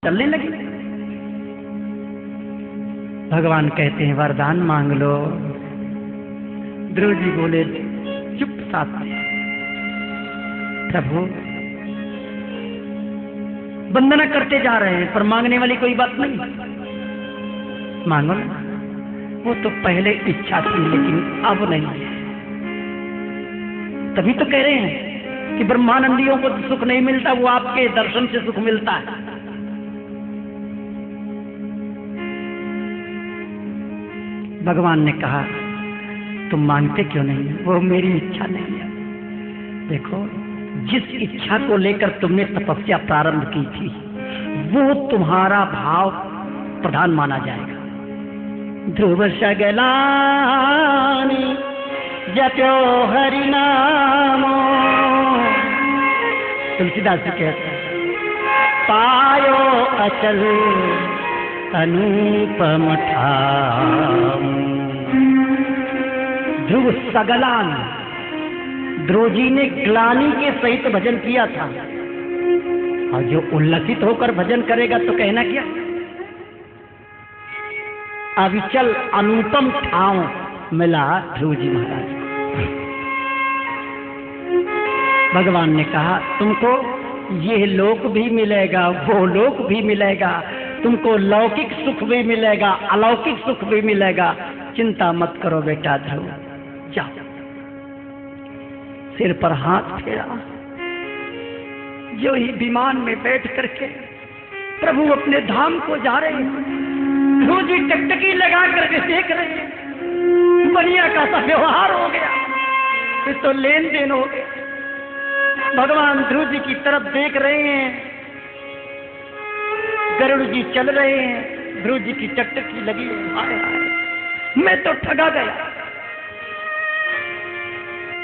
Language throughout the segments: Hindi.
चलने लगी। भगवान कहते हैं वरदान मांग लो। ध्रुव जी बोले चुप साथ प्रभु वंदना करते जा रहे हैं पर मांगने वाली कोई बात नहीं, मांगो ना। वो तो पहले इच्छा थी लेकिन अब नहीं। तभी तो कह रहे हैं कि ब्रह्मानंदियों को सुख नहीं मिलता, वो आपके दर्शन से सुख मिलता है। भगवान ने कहा तुम मांगते क्यों नहीं? वो मेरी इच्छा नहीं है। देखो जिस इच्छा को लेकर तुमने तपस्या प्रारंभ की थी वो तुम्हारा भाव प्रधान माना जाएगा। ध्रुव सगलानी जप्यो हरि नामो, तुलसीदास जी कहते हैं पायो अचल अनुपम ठाम। ध्रुव सगलान, ध्रुव जी ने ग्लानि के सहित भजन किया था और जो उल्लसित होकर भजन करेगा तो कहना क्या? अविचल अनुपम ठाव मिला ध्रुव जी महाराज। भगवान ने कहा तुमको ये लोक भी मिलेगा, वो लोक भी मिलेगा, तुमको लौकिक सुख भी मिलेगा, अलौकिक सुख भी मिलेगा। चिंता मत करो बेटा ध्रुव, जाओ। सिर पर हाथ फेरा, जो ही विमान में बैठ करके प्रभु अपने धाम को जा रहे हैं। ध्रुव जी टकटकी लगा करके देख रहे हैं, बनिया का सा व्यवहार हो गया, फिर तो लेन देन हो गया। भगवान ध्रुव जी की तरफ देख रहे हैं, गरुड़ जी चल रहे हैं, ध्रुव जी की टकटकी लगी है। हाय हाय मैं तो ठगा गया,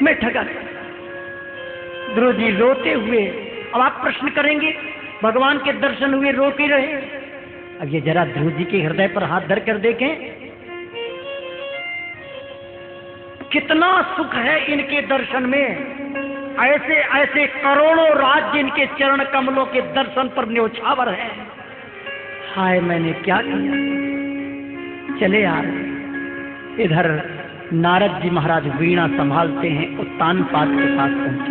मैं ठगा गया। ध्रुव जी रोते हुए, अब आप प्रश्न करेंगे भगवान के दर्शन हुए रो के रहे। अब ये जरा ध्रुव जी के हृदय पर हाथ धर कर देखें, कितना सुख है इनके दर्शन में। ऐसे ऐसे करोड़ों राज्य इनके चरण कमलों के दर्शन पर न्योछावर है। हाय मैंने क्या किया। चले यार, इधर नारद जी महाराज वीणा संभालते हैं, उत्तानपाद के पास पहुंचे।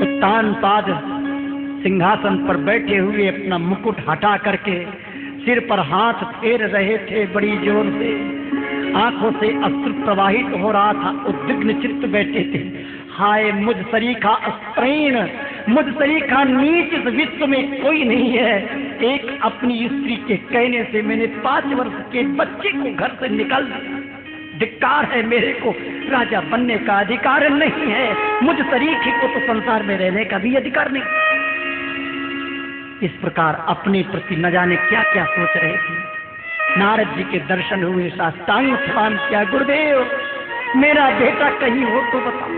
उत्तानपाद सिंहासन पर बैठे हुए अपना मुकुट हटा करके सिर पर हाथ फेर रहे थे बड़ी जोर से, आंखों से अश्रु प्रवाहित हो रहा था, उद्विग्न चित्त बैठे थे। हाय मुझ सरीखा अस्त्रीण, मुझ सरीखा नीच इस विश्व में कोई नहीं है। एक अपनी स्त्री के कहने से मैंने 5 वर्ष के बच्चे को घर से निकाल दिया। धिक्कार है, मेरे को राजा बनने का अधिकार नहीं है। मुझ सरीखे को तो संसार में रहने का भी अधिकार नहीं। इस प्रकार अपने प्रति न जाने क्या क्या सोच रहे थे। नारद जी के दर्शन हुए, साष्टांग प्रणाम किया। गुरुदेव मेरा बेटा कहीं हो तो बताओ।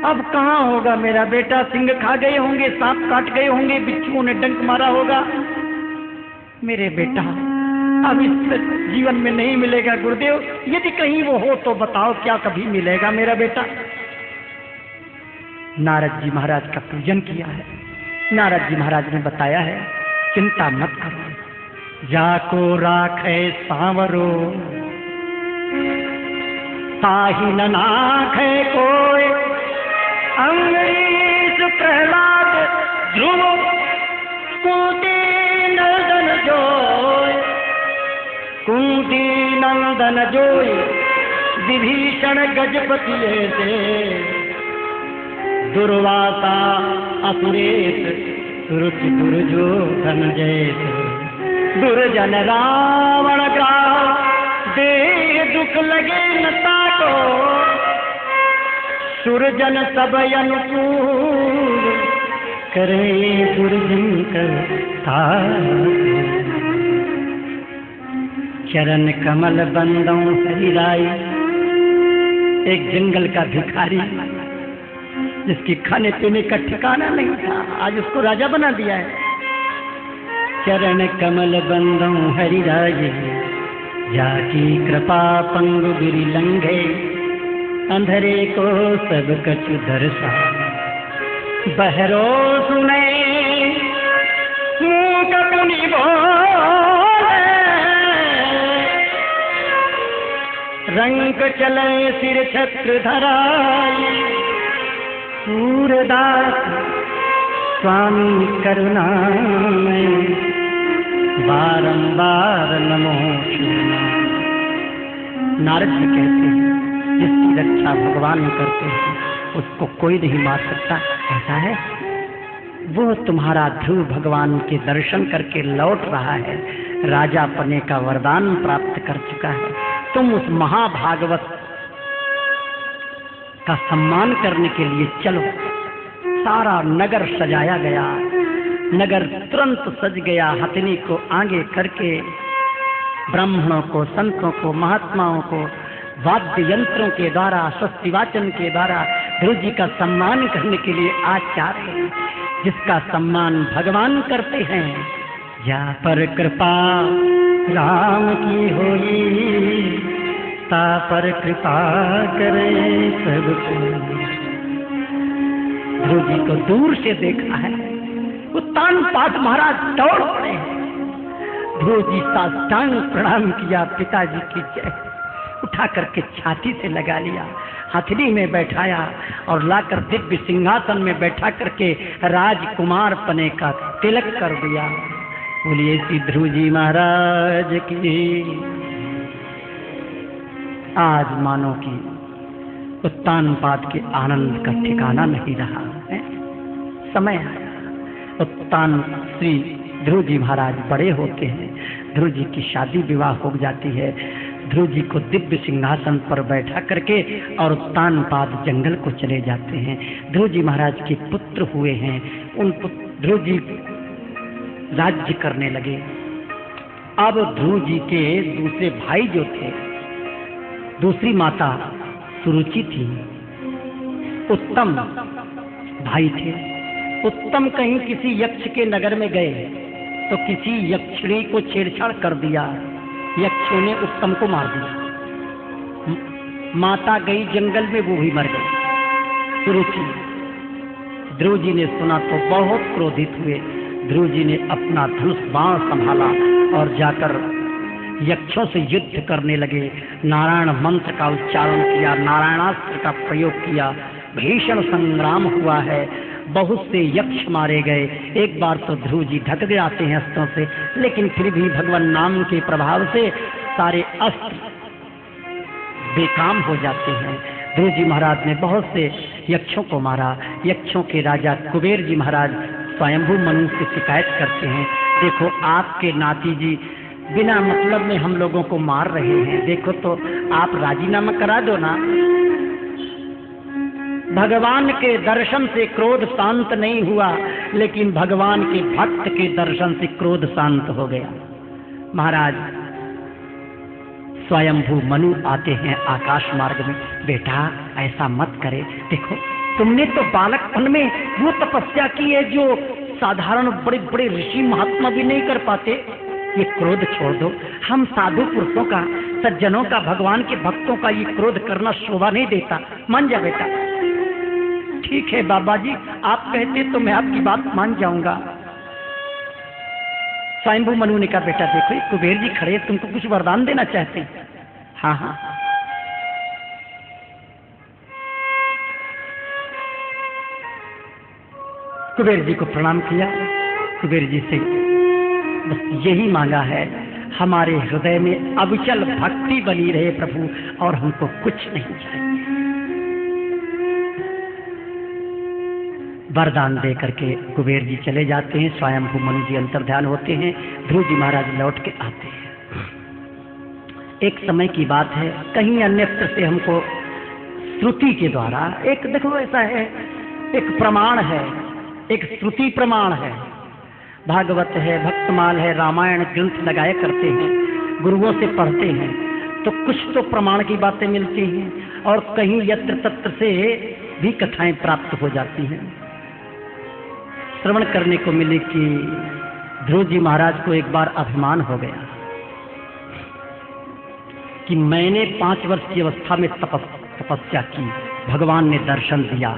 अब कहाँ होगा मेरा बेटा? सिंह खा गए होंगे, सांप काट गए होंगे, बिच्छुओं ने डंक मारा होगा। मेरे बेटा अब इस जीवन में नहीं मिलेगा गुरुदेव, यदि कहीं वो हो तो बताओ, क्या कभी मिलेगा मेरा बेटा? नारद जी महाराज का पूजन किया है। नारद जी महाराज ने बताया है चिंता मत करो, जाको राखे सांवरो ताहि न नाखे कोई। अम्बरीश प्रहलाद ध्रुव कुंती नंदन जोय, कुंती नंदन जोय विभीषण गजपति ऐसे। दुर्वासा असुरेश सुरुच दुर्योधन जैसे। दुर्जन रावण ग्राह दे दुख लगे नता को। सुरजन सब अनुकूल करे दुर्जन करता। चरण कमल बंदों हरिराई। एक जंगल का भिखारी जिसकी खाने पीने का ठिकाना नहीं था, आज उसको राजा बना दिया है। चरण कमल बंदों हरिराय, जाकी कृपा पंगु गिरि लंघे। अंधरे को सब कछु दर्शा, बहरो सुने कपुनि बोले, रंग चले सिर छत्र धराई, सूरदास स्वामी करुणामय, बारंबार नमो शिवाय। नारद जी कहते हैं जिसकी रक्षा भगवान करते हैं उसको कोई नहीं मार सकता। ऐसा है, वो तुम्हारा ध्रुव भगवान के दर्शन करके लौट रहा है, राजा पने का वरदान प्राप्त कर चुका है। तुम उस महाभागवत का सम्मान करने के लिए चलो। सारा नगर सजाया गया, नगर तुरंत सज गया। हथिनी को आगे करके ब्राह्मणों को, संतों को, महात्माओं को वाद्य यंत्रों के द्वारा, स्वस्ति वाचन के द्वारा ध्रुव जी का सम्मान करने के लिए आज जा रहे हैं। जिसका सम्मान भगवान करते हैं, या पर कृपा राम की होई, ता पर कृपा करे सबको। ध्रुव जी को दूर से देखा है, उत्तान पाठ महाराज दौड़ पड़े हैं। ध्रुव जी साष्टांग प्रणाम किया, पिताजी की जय, उठा करके छाती से लगा लिया, हथनी में बैठाया और लाकर दिव्य सिंहासन में बैठा करके राजकुमार पने का तिलक कर दिया। बोलिए श्री ध्रुव जी महाराज की। आज मानो कि उत्तान पाद के आनंद का ठिकाना नहीं रहा है। समय आया, उत्तान श्री ध्रुव जी महाराज बड़े होते हैं, ध्रुव जी की शादी विवाह हो जाती है। ध्रुव जी को दिव्य सिंहासन पर बैठा करके और उत्तान पाद जंगल को चले जाते हैं। ध्रुव जी महाराज के पुत्र हुए हैं, उन ध्रुव जी राज्य करने लगे। अब ध्रुव जी के दूसरे भाई जो थे, दूसरी माता सुरुचि थी, उत्तम भाई थे। उत्तम कहीं किसी यक्ष के नगर में गए तो किसी यक्षिणी को छेड़छाड़ कर दिया, यक्षों ने उत्तम को मार दिया। माता गई जंगल में, वो भी मर गई सुरुचि। ध्रुव जी ने सुना तो बहुत क्रोधित हुए। ध्रुव जी ने अपना धनुष बाण संभाला और जाकर यक्षों से युद्ध करने लगे। नारायण मंत्र का उच्चारण किया, नारायणास्त्र का प्रयोग किया। भीषण संग्राम हुआ है, बहुत से यक्ष मारे गए। एक बार तो ध्रुव जी ढक जाते हैं अस्त्रों से, लेकिन फिर भी भगवान नाम के प्रभाव से सारे अस्त्र बेकाम हो जाते हैं। ध्रुव जी महाराज ने बहुत से यक्षों को मारा। यक्षों के राजा कुबेर जी महाराज स्वयंभू मनु से शिकायत करते हैं, देखो आपके नाती जी बिना मतलब में हम लोगों को मार रहे हैं, देखो तो आप राजीनामा करा दो ना। भगवान के दर्शन से क्रोध शांत नहीं हुआ, लेकिन भगवान के भक्त के दर्शन से क्रोध शांत हो गया। महाराज स्वयंभू मनु आते हैं आकाश मार्ग में, बेटा ऐसा मत करे, देखो तुमने तो बालकपन में वो तपस्या की है जो साधारण बड़े बड़े ऋषि महात्मा भी नहीं कर पाते। ये क्रोध छोड़ दो, हम साधु पुरुषों का, सज्जनों का, भगवान के भक्तों का ये क्रोध करना शोभा नहीं देता, मान जा बेटा। ठीक है बाबा जी, आप कहते तो मैं आपकी बात मान जाऊंगा। स्वयंभू मनु ने कहा, बेटा देखो कुबेर जी खड़े, तुमको कुछ वरदान देना चाहते हैं। हाँ हाँ, कुबेर जी को प्रणाम किया। कुबेर जी से बस यही मांगा है, हमारे हृदय में अविचल भक्ति बनी रहे प्रभु, और हमको कुछ नहीं चाहिए। वरदान दे करके कुबेर जी चले जाते हैं। स्वयंभू मनु जी अंतर्ध्यान होते हैं। ध्रुव जी महाराज लौट के आते हैं। एक समय की बात है, कहीं अन्यत्र से हमको श्रुति के द्वारा एक, देखो ऐसा है, एक प्रमाण है, एक श्रुति प्रमाण है। भागवत है, भक्तमाल है, रामायण ग्रंथ लगाया करते हैं, गुरुओं से पढ़ते हैं तो कुछ तो प्रमाण की बातें मिलती हैं, और कहीं यत्र तत्र से भी कथाएं प्राप्त हो जाती हैं। श्रवण करने को मिले कि ध्रुव जी महाराज को एक बार अभिमान हो गया कि मैंने 5 वर्ष की अवस्था में तपस्या की, भगवान ने दर्शन दिया,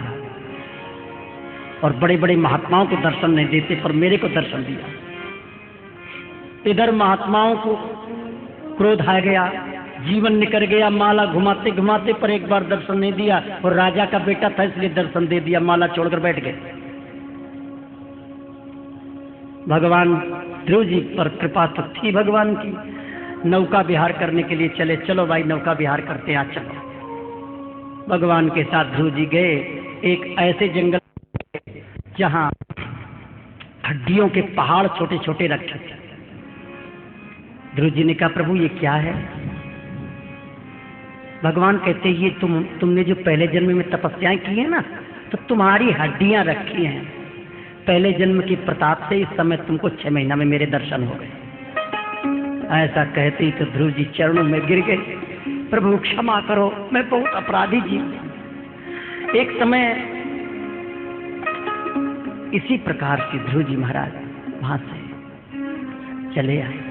और बड़े बड़े महात्माओं को दर्शन नहीं देते पर मेरे को दर्शन दिया। इधर महात्माओं को क्रोध आ गया, जीवन निकल गया, माला घुमाते घुमाते पर एक बार दर्शन नहीं दिया, और राजा का बेटा था इसलिए दर्शन दे दिया, माला छोड़कर बैठ गए। भगवान ध्रुव जी पर कृपा तो थी भगवान की, नौका विहार करने के लिए चले, चलो भाई नौका विहार करते हैं, आज चलो। भगवान के साथ ध्रुव जी गए एक ऐसे जंगल जहां हड्डियों के पहाड़ छोटे छोटे रखे थे। ध्रुव जी ने कहा प्रभु ये क्या है? भगवान कहते ये तुमने जो पहले जन्म में तपस्याएं की है ना, तो तुम्हारी हड्डियां रखी हैं, पहले जन्म की प्रताप से इस समय तुमको 6 महीना में मेरे दर्शन हो गए। ऐसा कहते ही तो ध्रुव जी चरणों में गिर गए, प्रभु क्षमा करो, मैं बहुत अपराधी जी। एक समय इसी प्रकार से ध्रुव जी महाराज वहां से चले आए।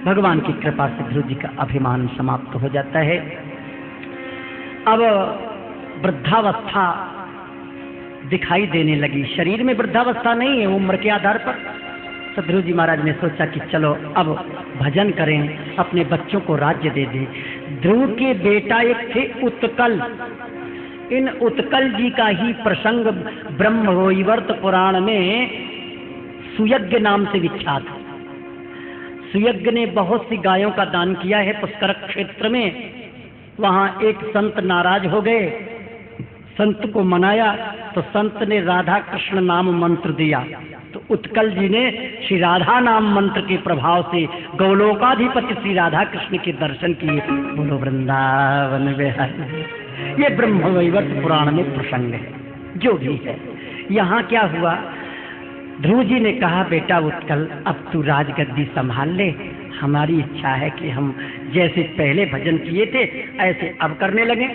भगवान की कृपा से ध्रुव जी का अभिमान समाप्त हो जाता है। अब वृद्धावस्था दिखाई देने लगी, शरीर में वृद्धावस्था नहीं है, उम्र के आधार पर। तो ध्रुव जी महाराज ने सोचा कि चलो अब भजन करें, अपने बच्चों को राज्य दे दें। ध्रुव के बेटा एक थे उत्कल, इन उत्कल जी का ही प्रसंग ब्रह्मवैवर्त पुराण में सुयज्ञ नाम से विख्यात है। सुयज्ञ ने बहुत सी गायों का दान किया है पुष्कर क्षेत्र में। वहां एक संत नाराज हो गए, संत को मनाया तो संत ने राधा कृष्ण नाम मंत्र दिया, तो उत्कल जी ने श्री राधा नाम मंत्र के प्रभाव से गौलोकाधिपति श्री राधा कृष्ण के दर्शन किए। बोलो वृंदावन बिहारी। ये ब्रह्मवैवर्त पुराण में प्रसंग है। जो भी है, यहाँ क्या हुआ, ध्रुव जी ने कहा बेटा उत्कल अब तू राजगद्दी संभाल ले, हमारी इच्छा है कि हम जैसे पहले भजन किए थे ऐसे अब करने लगे।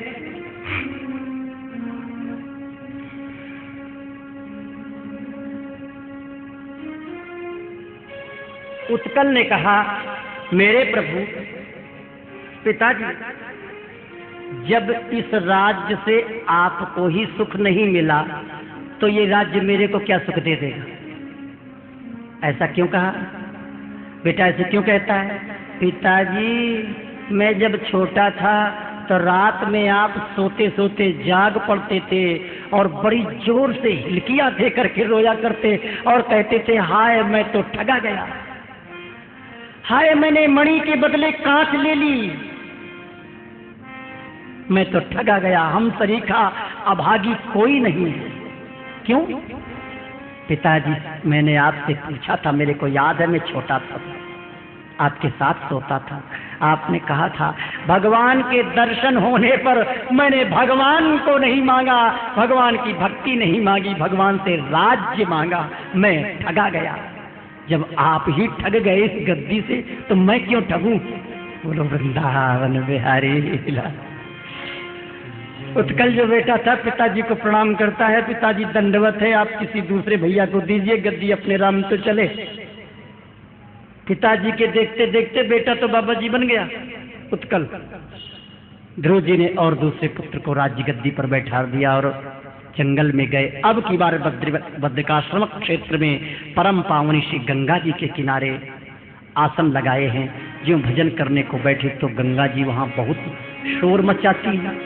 उत्कल ने कहा मेरे प्रभु पिताजी, जब इस राज्य से आपको ही सुख नहीं मिला तो ये राज्य मेरे को क्या सुख दे देगा? ऐसा क्यों कहा? बेटा ऐसे क्यों कहता है? पिताजी मैं जब छोटा था तो रात में आप सोते सोते जाग पड़ते थे और बड़ी जोर से हिलकियां दे करके रोया करते और कहते थे हाय मैं तो ठगा गया, हाय मैंने मणि के बदले कांच ले ली, मैं तो ठगा गया, हम सरीखा अभागी कोई नहीं है। क्यों? पिताजी मैंने आपसे पूछा था, मेरे को याद है मैं छोटा था, आपके साथ सोता था, आपने कहा था भगवान के दर्शन होने पर मैंने भगवान को नहीं मांगा, भगवान की भक्ति नहीं मांगी, भगवान से राज्य मांगा, मैं ठगा गया। जब आप ही ठग गए इस गद्दी से तो मैं क्यों ठगूं? बोलो वृंदावन बिहारी। उत्कल जो बेटा था पिताजी को प्रणाम करता है, पिताजी दंडवत है, आप किसी दूसरे भैया को दीजिए गद्दी, अपने राम तो चले। पिताजी के देखते देखते बेटा तो बाबा जी बन गया उत्कल। ध्रुव जी ने और दूसरे पुत्र को राज्य गद्दी पर बैठा दिया और जंगल में गए। अब की बार बद्रिकाश्रम क्षेत्र में परम पावनी श्री गंगा जी के किनारे आसन लगाए हैं। जो भजन करने को बैठे तो गंगा जी वहां बहुत शोर मचाती है।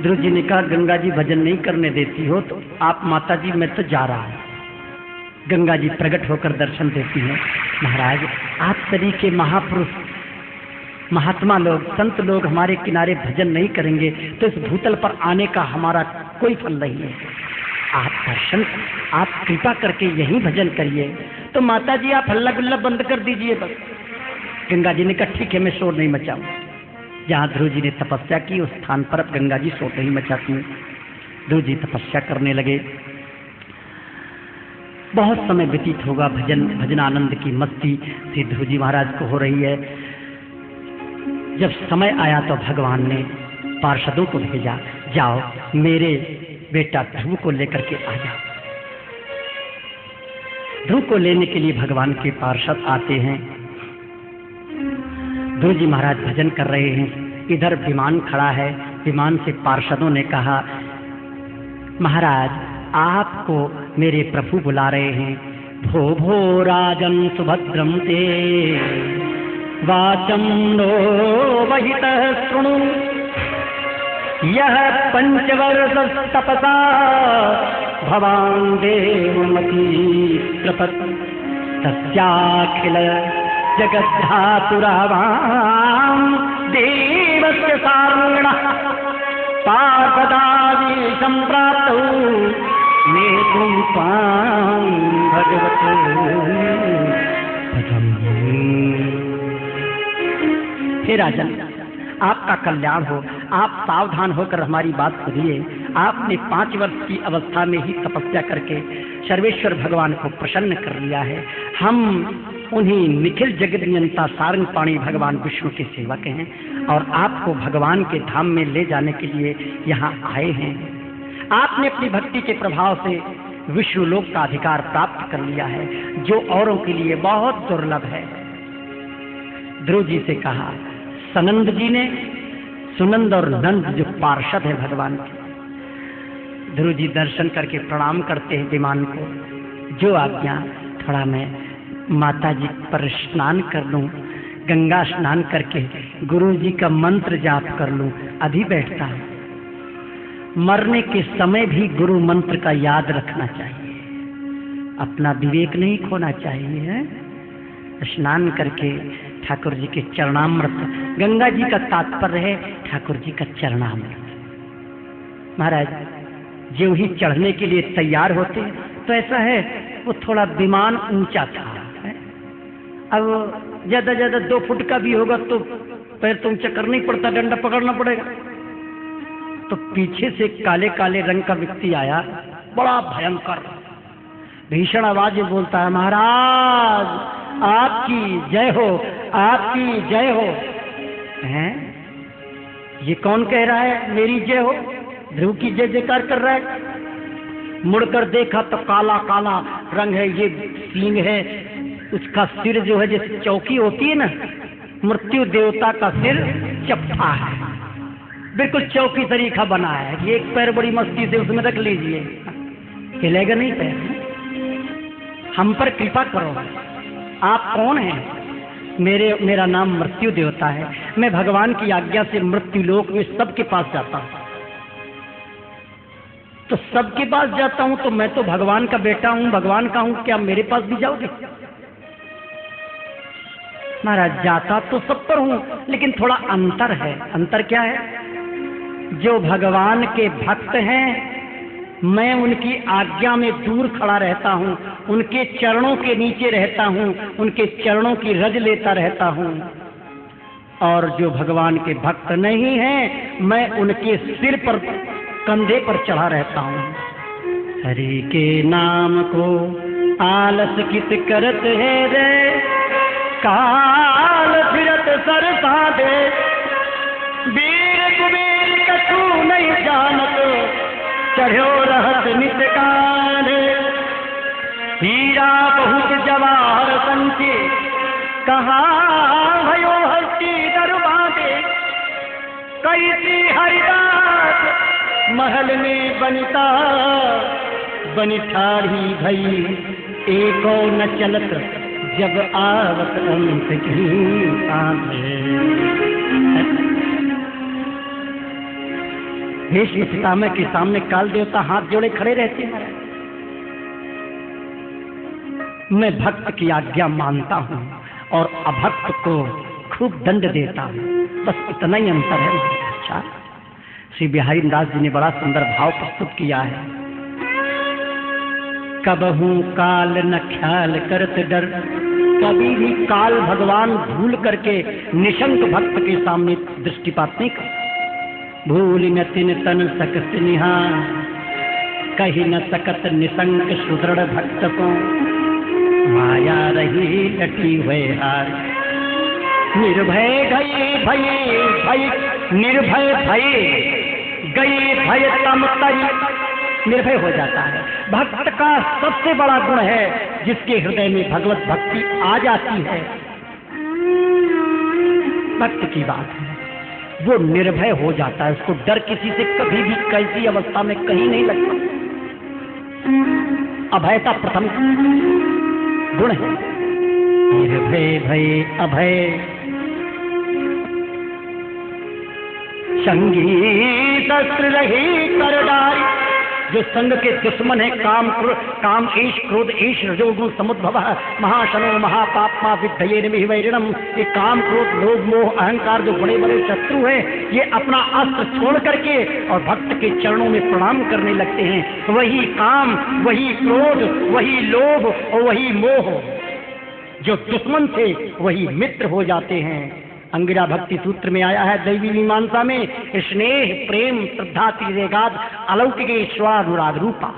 ध्रुव जी ने कहा गंगा जी भजन नहीं करने देती हो तो आप माता जी मैं तो जा रहा हूं। गंगा जी प्रकट होकर दर्शन देती हैं। महाराज आप तरीके महापुरुष महात्मा लोग संत लोग हमारे किनारे भजन नहीं करेंगे तो इस भूतल पर आने का हमारा कोई फल नहीं है। आप दर्शन आप कृपा करके यहीं भजन करिए। तो माता जी आप हल्ला गुल्ला बंद कर दीजिए बस। गंगा जी ने कहा ठीक है मैं शोर नहीं मचाऊं। जहाँ ध्रुव जी ने तपस्या की उस स्थान पर अब गंगा जी शोर नहीं मचाती हैं। ध्रुव जी तपस्या करने लगे। बहुत समय व्यतीत होगा, भजनानंद की मस्ती से ध्रुव जी महाराज को हो रही है। जब समय आया तो भगवान ने पार्षदों को भेजा, जाओ मेरे बेटा ध्रुव को लेकर के आ जाओ। ध्रुव को लेने के लिए भगवान के पार्षद आते हैं। ध्रुव जी महाराज भजन कर रहे हैं, इधर विमान खड़ा है। विमान से पार्षदों ने कहा महाराज आपको मेरे प्रभु बुला रहे हैं, भो भो राजन सुभद्रम ते वाचं नो वहितः शृणु यः पंचवर्षस्तपसा भवान् देवमती प्रपत् तस्याखिल जगद्धातुरावां देवस्य सार्णः पार्षदादि सम्प्राप्तौ नेतुं त्वां भगवत् हे राजन, आपका कल्याण हो। आप सावधान होकर हमारी बात सुनिए। आपने 5 वर्ष की अवस्था में ही तपस्या करके सर्वेश्वर भगवान को प्रसन्न कर लिया है। हम उन्हीं निखिल जगत नियंता सारंग पाणी भगवान विष्णु के सेवक हैं और आपको भगवान के धाम में ले जाने के लिए यहाँ आए हैं। आपने अपनी भक्ति के प्रभाव से विष्णु लोक का अधिकार प्राप्त कर लिया है, जो औरों के लिए बहुत दुर्लभ है। ध्रुव जी से कहा, सनंद जी ने, सुनंद और नंद जो पार्षद है भगवान के, ध्रुव जी दर्शन करके प्रणाम करते हैं विमान को। जो आज्ञा, थोड़ा मैं माता जी पर स्नान कर लूं, गंगा स्नान करके गुरु जी का मंत्र जाप कर लूं। अभी बैठता है। मरने के समय भी गुरु मंत्र का याद रखना चाहिए, अपना विवेक नहीं खोना चाहिए। स्नान करके ठाकुर जी के चरणामृत, गंगा जी का तात्पर्य है ठाकुर जी का चरणामृत। महाराज जो ही चढ़ने के लिए तैयार होते तो ऐसा है, वो थोड़ा विमान ऊंचा था। अब ज्यादा 2 फुट का भी होगा तो पैर तो ऊंचा करना ही पड़ता, डंडा पकड़ना पड़ेगा। तो पीछे से काले काले रंग का व्यक्ति आया, बड़ा भयंकर भीषण आवाज में बोलता है, महाराज आपकी जय हो, आपकी जय हो। हैं? ये कौन कह रहा है मेरी जय हो? ध्रुव की जय जयकार कर रहा है। मुड़कर देखा तो काला काला रंग है, ये सींग है, उसका सिर जो है जैसे चौकी होती है ना, मृत्यु देवता का सिर चपटा है, बिल्कुल चौकी तरीका बना है। एक पैर बड़ी मस्ती से उसमें रख लीजिए, हिलेगा नहीं पैर। हम पर कृपा करो। आप कौन हैं? मेरा नाम मृत्यु देवता है। मैं भगवान की आज्ञा से मृत्यु लोक में सबके पास जाता हूँ। तो सबके पास जाता हूँ तो मैं तो भगवान का बेटा हूँ, भगवान का हूँ, क्या मेरे पास भी जाओगे? महाराज जाता तो सब पर हूँ, लेकिन थोड़ा अंतर है। अंतर क्या है? जो भगवान के भक्त हैं, मैं उनकी आज्ञा में दूर खड़ा रहता हूँ, उनके चरणों के नीचे रहता हूँ, उनके चरणों की रज लेता रहता हूँ। और जो भगवान के भक्त नहीं हैं, मैं उनके सिर पर, कंधे पर चढ़ा रहता हूँ। हरि के नाम को आलस कित करत है रे, काल फिरत सर साधे, वीर कुबेर कछु नहीं जानत, चढ़ो रहत नित काल। हीरा बहुत जवाहर संचे, कहाँ भयो हस्ती दरबारे, कैसी हरिदास महल में बनिता, बनी ठाढ़ी भई एको न चलत, जब आवत अंत की सांधे। भेष पितामह के सामने काल देवता हाथ जोड़े खड़े रहते हैं। मैं भक्त की आज्ञा मानता हूँ और अभक्त को खूब दंड देता हूँ, बस इतना ही अंतर है। अच्छा, श्री बिहारी दास जी ने बड़ा सुंदर भाव प्रस्तुत किया है। कबहू काल न ख्याल करत डर, कभी भी काल भगवान भूल करके निशंक भक्त के सामने दृष्टिपात नहीं कर। भूल न तिन तन सकत निहा, कही न सकत निशंक सुदृढ़ भक्त को, माया रही लटी हुए हार। निर्भय गई भय भय, निर्भय भय गई भय तम तरी, निर्भय हो जाता है। भक्त का सबसे बड़ा गुण है जिसके हृदय में भगवत भक्ति आ जाती है, भक्त की बात है, वो निर्भय हो जाता है। उसको डर किसी से कभी भी कैसी अवस्था में कहीं नहीं लगता। अभयता प्रथम। गुण है। निर्भय भय अभय संगी शस्त्र रही कर डारी। जो संग के दुश्मन है काम ईश क्रोध ईश रजोगुण समुद्भव महाशनो महापापमा विद्धये वैरिणम। ये काम क्रोध लोभ मोह अहंकार जो बड़े बड़े शत्रु हैं, ये अपना अस्त्र छोड़ करके और भक्त के चरणों में प्रणाम करने लगते हैं। वही काम, वही क्रोध, वही लोभ और वही मोह जो दुश्मन थे वही मित्र हो जाते हैं। अंगिरा भक्ति सूत्र में आया है, दैवी मीमांसा में, स्नेह प्रेम श्रद्धा तिरेगाद अलौकिक ईश्वरानुराग रूपा।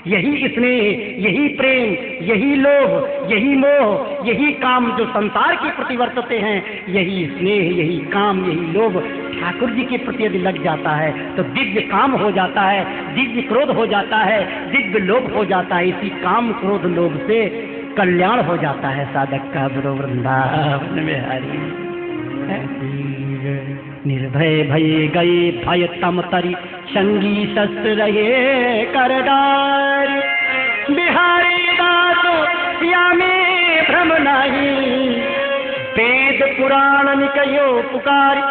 यही स्नेह, यही प्रेम, यही लोभ, यही मोह, यही काम जो संसार के प्रति वर्तते हैं, यही स्नेह, यही काम, यही लोभ ठाकुर जी के प्रति यदि लग जाता है तो दिव्य काम हो जाता है, दिव्य क्रोध हो जाता है, दिव्य लोभ हो जाता है। इसी काम क्रोध लोभ से कल्याण हो जाता है साधक का। गुरु वृंदावन में हरि। निर्भय भय गए भय तम तरी संगी शस्त्र रहे कर डारी। बिहारी दास या में भ्रम नहीं वेद पुराण निकयो पुकारी।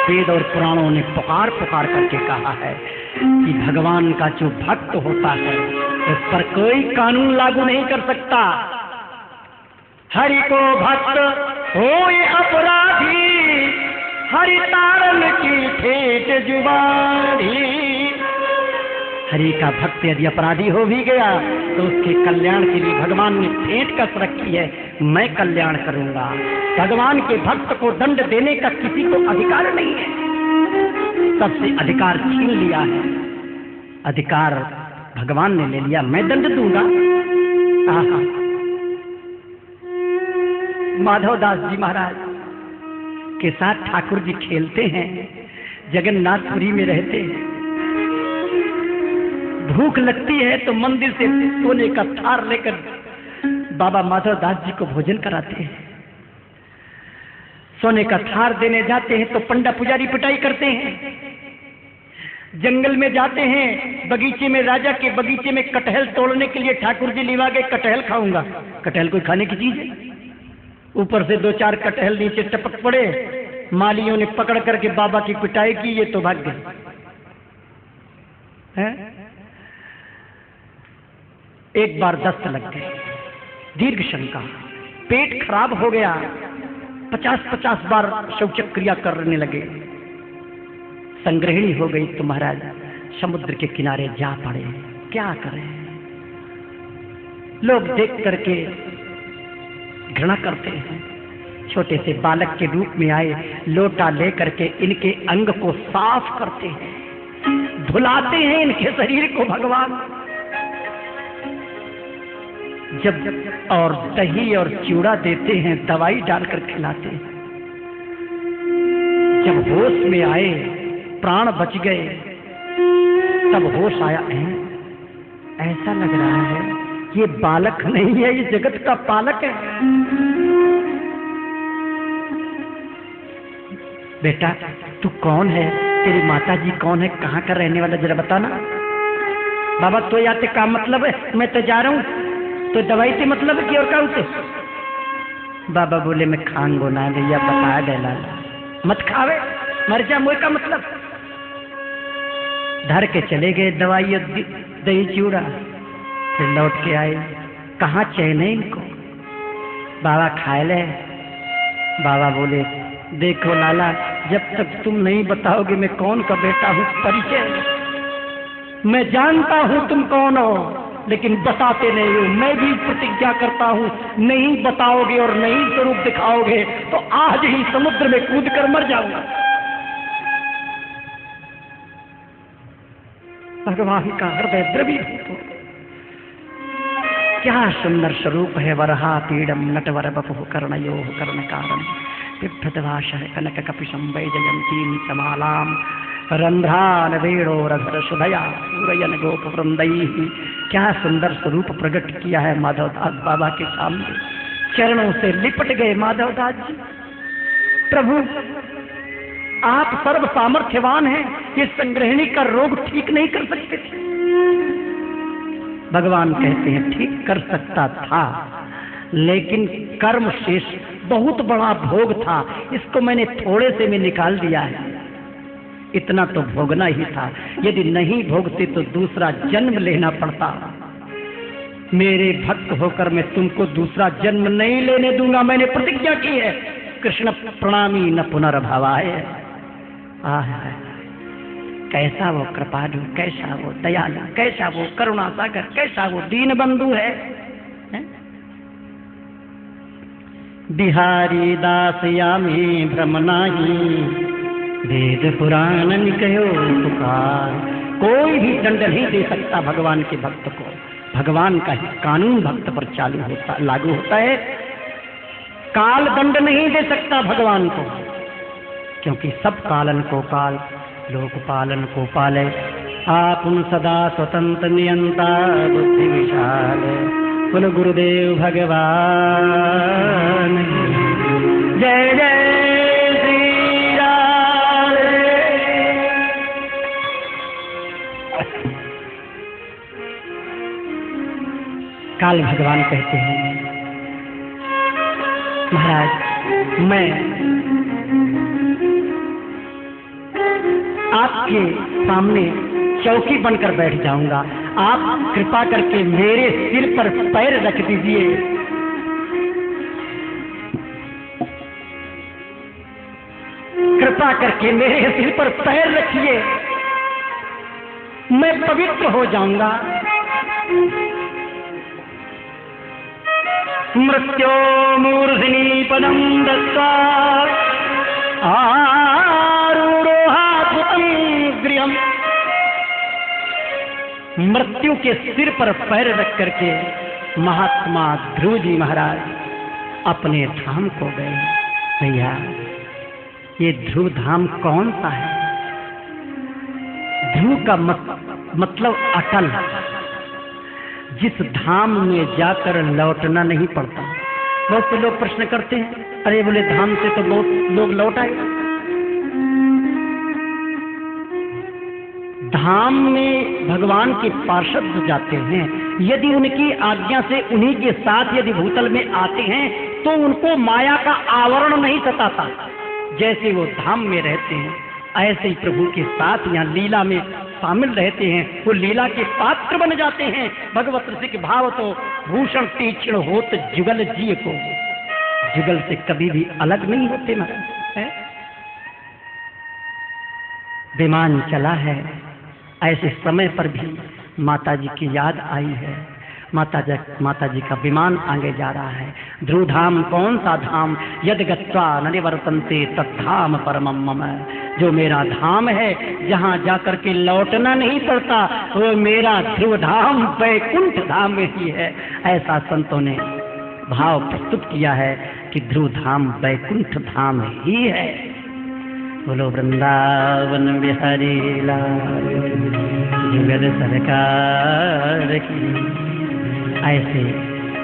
वेद और पुराणों ने पुकार पुकार करके कहा है कि भगवान का जो भक्त होता है उस पर कोई कानून लागू नहीं कर सकता। हरि को भक्त होए अपराधी हरि तारन की ठेठ जुबानी। हरि का भक्त यदि अपराधी हो भी गया तो उसके कल्याण के लिए भगवान ने भेंट कस रखी है, मैं कल्याण करूंगा। भगवान के भक्त को दंड देने का किसी को अधिकार नहीं है। सबसे अधिकार छीन लिया है, अधिकार भगवान ने ले लिया, मैं दंड दूंगा। आहा, माधवदास जी महाराज के साथ ठाकुर जी खेलते हैं, जगन्नाथपुरी में रहते हैं। भूख लगती है तो मंदिर से सोने का थार लेकर बाबा माधवदास जी को भोजन कराते हैं। सोने का थार देने जाते हैं तो पंडा पुजारी पिटाई करते हैं। जंगल में जाते हैं, बगीचे में, राजा के बगीचे में कटहल तोड़ने के लिए ठाकुर जी लिवा गए, कटहल खाऊंगा। कटहल कोई खाने की चीज है? ऊपर से 2-4 कटहल नीचे टपक पड़े, मालियों ने पकड़ करके बाबा की पिटाई की, ये तो भाग गए। एक बार दस्त लग गए, दीर्घ शंका, पेट खराब हो गया, 50-50 बार शौचक क्रिया करने लगे, संग्रहिणी हो गई तो महाराज समुद्र के किनारे जा पड़े। क्या करें, लोग देख करके घृणा करते हैं। छोटे से बालक के रूप में आए, लोटा लेकर के इनके अंग को साफ करते हैं, धुलाते हैं इनके शरीर को भगवान। जब और दही और चूड़ा देते हैं, दवाई डालकर खिलाते हैं। जब होश में आए, प्राण बच गए, तब होश आया है, ऐसा लग रहा है ये बालक नहीं है, ये जगत का पालक है। बेटा तू कौन है, तेरी माता जी कौन है, कहाँ का रहने वाला, जरा बताना। बाबा तो याते का मतलब है, मैं तो जा रहा हूँ, तो दवाई से मतलब है कि और का उसे। बाबा बोले मैं खांगो ना भैया, बता दे लाला, मत खावे, मर जा, मोह का मतलब। धर के चले गए दवाई और दही चूड़ा, फिर लौट के आए, कहाँ चैन है इनको, बाबा खाए ले। बाबा बोले देखो लाला, जब तक तुम नहीं बताओगे मैं कौन का बेटा हूँ, परिचय मैं जानता हूँ तुम कौन हो, लेकिन बताते नहीं हो। मैं भी प्रतिज्ञा करता हूँ, नहीं बताओगे और नहीं स्वरूप दिखाओगे तो आज ही समुद्र में कूद कर मर जाऊंगा। भगवान का हृदय द्रवीभूत हो। क्या सुंदर स्वरूप है। वरहा पीड़म नटवर बपु कर्णयो कर्णकारम बिभ्रतभाष कनक कपिशं वैजयंतीं समालाम रंध्रान वेणो रधर सुधया सूरयन गोप वृंदई। क्या सुंदर स्वरूप प्रकट किया है माधवदास बाबा के सामने। चरणों से लिपट गए माधवदास जी। प्रभु आप सर्व सामर्थ्यवान हैं, ये संग्रहिणी का रोग ठीक नहीं कर सकते थे। भगवान कहते हैं ठीक कर सकता था, लेकिन कर्म शेष बहुत बड़ा भोग था, इसको मैंने थोड़े से में निकाल दिया है। इतना तो भोगना ही था, यदि नहीं भोगते तो दूसरा जन्म लेना पड़ता। मेरे भक्त होकर मैं तुमको दूसरा जन्म नहीं लेने दूंगा, मैंने प्रतिज्ञा की है। कृष्ण प्रणामी न पुनर्भवाय। कैसा वो कृपालु, कैसा वो दयालु, कैसा वो करुणा सागर, कैसा वो दीन बंधु है। बिहारी दास यामी भ्रम नाही, वेद पुराण निकयो पुकार। कोई भी दंड नहीं दे सकता भगवान के भक्त को, भगवान का ही कानून भक्त पर लागू होता है। काल दंड नहीं दे सकता भगवान को, क्योंकि सब कालन को काल, लोक पालन को पाले। आप सदा स्वतंत्र नियंता, बुद्धि विशाल, कुल गुरुदेव भगवान। जय जय श्री राम। काल भगवान कहते हैं, महाराज मैं आपके सामने चौकी बनकर बैठ जाऊंगा, आप कृपा करके मेरे सिर पर पैर रख दीजिए। कृपा करके मेरे सिर पर पैर रखिए, मैं पवित्र हो जाऊंगा। मृत्यो मूर्धनि पदम दत्वा आरूढ़ोहाद्भुतम गृहम्। मृत्यु के सिर पर पैर रख करके महात्मा ध्रुव जी महाराज अपने धाम को गए। भैया ये ध्रुव धाम कौन सा है? ध्रुव का मतलब अटल, जिस धाम में जाकर लौटना नहीं पड़ता। बहुत से लोग प्रश्न करते हैं, अरे बोले धाम से तो बहुत लोग लौट आए। धाम में भगवान के पार्षद जाते हैं, यदि उनकी आज्ञा से उन्हीं के साथ यदि भूतल में आते हैं तो उनको माया का आवरण नहीं सताता। जैसे वो धाम में रहते हैं ऐसे ही प्रभु के साथ यहाँ लीला में शामिल रहते हैं, वो लीला के पात्र बन जाते हैं। भगवत रसिक भाव तो भूषण तीक्ष्ण होत जुगल जिय को, जुगल से कभी भी अलग नहीं होते महाराज। विमान चला है, ऐसे समय पर भी माता जी की याद आई है। माता जी का विमान आगे जा रहा है। ध्रुव धाम कौन सा धाम? यद गत्वा न निवर्तन्ते तत्धाम परमम मम। जो मेरा धाम है, जहाँ जाकर के लौटना नहीं पड़ता, वो मेरा ध्रुव धाम वैकुंठ धाम में ही है। ऐसा संतों ने भाव प्रस्तुत किया है कि ध्रुव धाम वैकुंठ धाम ही है। बोलो वृंदावन बिहारी लाल जुगल सरकार की। ऐसे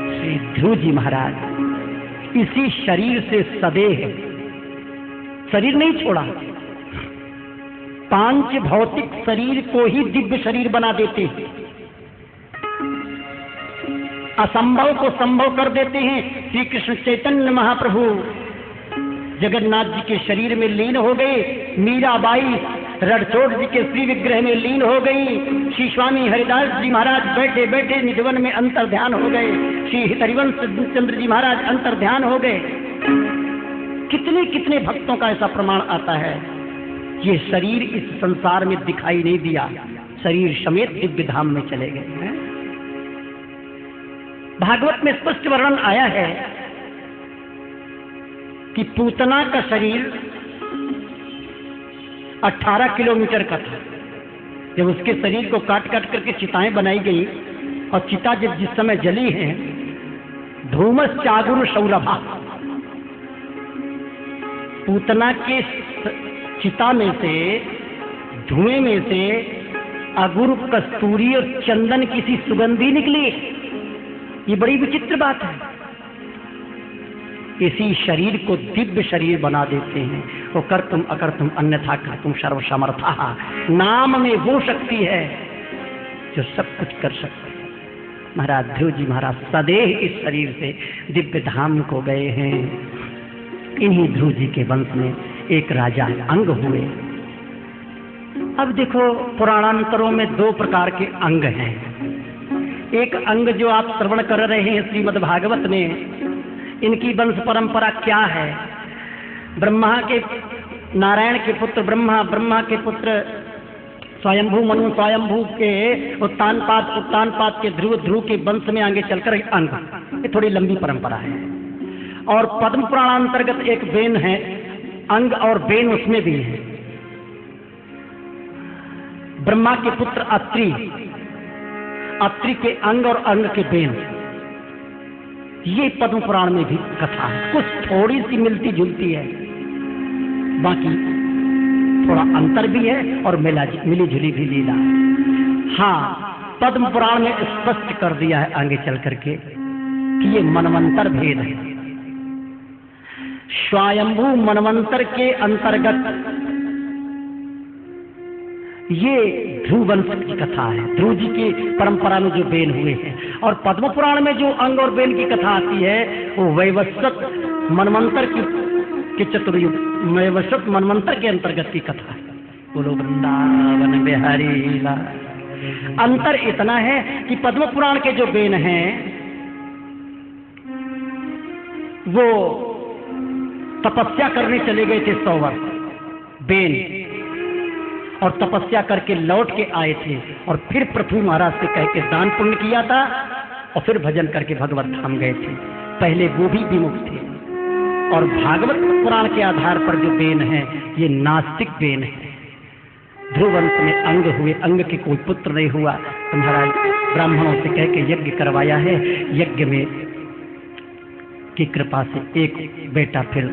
श्री ध्रुव जी महाराज इसी शरीर से सदैव शरीर नहीं छोड़ा, पांच भौतिक शरीर को ही दिव्य शरीर बना देते हैं, असंभव को संभव कर देते हैं। श्री कृष्ण चैतन्य महाप्रभु जगन्नाथ जी के शरीर में लीन हो गए, मीराबाई रणछोड़ जी के श्री विग्रह में लीन हो गई, श्री स्वामी हरिदास जी महाराज बैठे बैठे निधवन में अंतर ध्यान हो गए, श्री हरिवंश चंद्र जी महाराज अंतर ध्यान हो गए। कितने कितने भक्तों का ऐसा प्रमाण आता है। ये शरीर इस संसार में दिखाई नहीं दिया, शरीर समेत दिव्य धाम में चले गए हैं। भागवत में स्पष्ट वर्णन आया है कि पूतना का शरीर 18 किलोमीटर का था। जब उसके शरीर को काट काट करके चिताएं बनाई गई और चिता जब जिस समय जली है, धूमस चागुर सौरभा, पूतना के चिता में से, धुएं में से अगुर, कस्तूरी और चंदन की सी सुगंधी निकली। ये बड़ी विचित्र बात है। इसी शरीर को दिव्य शरीर बना देते हैं। वो कर तुम अकर तुम अन्यथा कर तुम सर्वसमर्था। नाम में वो शक्ति है जो सब कुछ कर सकती है। महाराज ध्रुव जी महाराज सदैव इस शरीर से दिव्य धाम को गए हैं। इन्हीं ध्रुव जी के वंश में एक राजा अंग हुए। अब देखो पुराणांतरों में दो प्रकार के अंग हैं। एक अंग जो आप श्रवण कर रहे हैं श्रीमद् भागवत में, इनकी वंश परंपरा क्या है? ब्रह्मा के, नारायण के पुत्र ब्रह्मा, ब्रह्मा के पुत्र स्वयंभू मनु, स्वयंभू के उत्तानपाद के ध्रुव, ध्रुव के वंश में आगे चलकर अंग। ये थोड़ी लंबी परंपरा है। और पद्म पुराणांतर्गत एक बेन है, अंग और बेन उसमें भी है। ब्रह्मा के पुत्र अत्रि, अत्रि के अंग और अंग के बेन, ये पद्म पुराण में भी कथा है। कुछ थोड़ी सी मिलती जुलती है, बाकी थोड़ा अंतर भी है और मिली जुली भी लीला। हाँ, पद्म पुराण में स्पष्ट कर दिया है आगे चल करके कि ये मनवंतर भेद है। स्वयंभू मनवंतर के अंतर्गत ये ध्रुव वंश की कथा है, ध्रुव जी की परंपरा में जो बेन हुए हैं। और पद्म पुराण में जो अंग और बेन की कथा आती है वो वैवस्वत मनवंतर के चतुर्युग, वैवस्वत मनवंतर के अंतर्गत की कथा है। बोलो वृंदावन बिहारी लाल। अंतर इतना है कि पद्म पुराण के जो बेन हैं वो तपस्या करने चले गए थे 100 वर्ष बेन, और तपस्या करके लौट के आए थे और फिर पृथ्वी महाराज से कह के दान पुण्य किया था और फिर भजन करके भगवत धाम गए थे। पहले वो भी विमुख थे। और भागवत पुराण के आधार पर जो बेन है ये नास्तिक बेन है। ध्रुव वंश में अंग हुए, अंग के कोई पुत्र नहीं हुआ तो महाराज ब्राह्मणों से कह के यज्ञ करवाया है। यज्ञ में की कृपा से एक बेटा फिर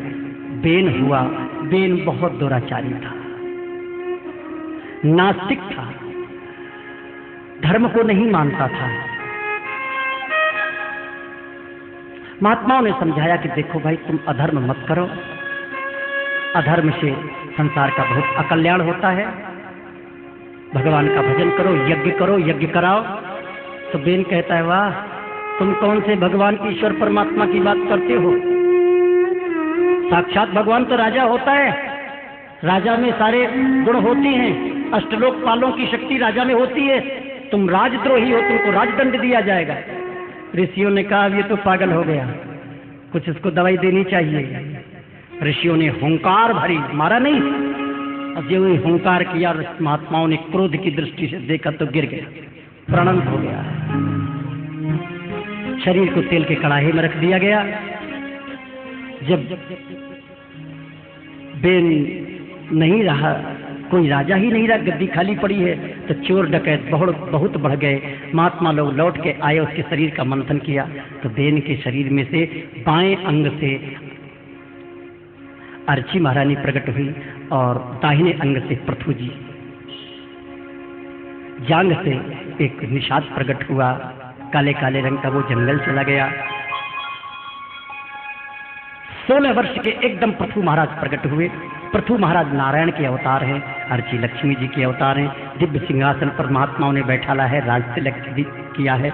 बेन हुआ। बेन बहुत दुराचारी था, नास्तिक था, धर्म को नहीं मानता था। महात्माओं ने समझाया कि देखो भाई, तुम अधर्म मत करो, अधर्म से संसार का बहुत अकल्याण होता है। भगवान का भजन करो, यज्ञ करो, यज्ञ कराओ। तो बेन कहता है, वाह, तुम कौन से भगवान की, ईश्वर परमात्मा की बात करते हो? साक्षात भगवान तो राजा होता है, राजा में सारे गुण होते हैं, अष्टलोकपालों की शक्ति राजा में होती है। तुम राजद्रोही हो, तुमको राजदंड दिया जाएगा। ऋषियों ने कहा अब ये तो पागल हो गया, कुछ इसको दवाई देनी चाहिए। ऋषियों ने हुंकार भरी, मारा नहीं, अब जो हुंकार किया, महात्माओं ने क्रोध की दृष्टि से देखा तो गिर गया, प्रणत हो गया। शरीर को तेल के कड़ाहे में रख दिया गया। जब बेन नहीं रहा, कोई राजा ही नहीं रहा, गद्दी खाली पड़ी है, तो चोर डकैत बहुत बढ़ गए। महात्मा लोग लौट के आए, उसके शरीर का मंथन किया तो बेन के शरीर में से बाएं अंग से अर्ची महारानी प्रकट हुई और दाहिने अंग से पृथु जी, जांग से एक निषाद प्रकट हुआ, काले काले रंग का। वो जंगल चला गया। 16 वर्ष के एकदम पृथु महाराज प्रकट हुए। पृथु महाराज नारायण के अवतार हैं, अर्ची लक्ष्मी जी के अवतार हैं। दिव्य सिंहासन पर महात्माओं ने बैठाला है, राज तिलक किया है।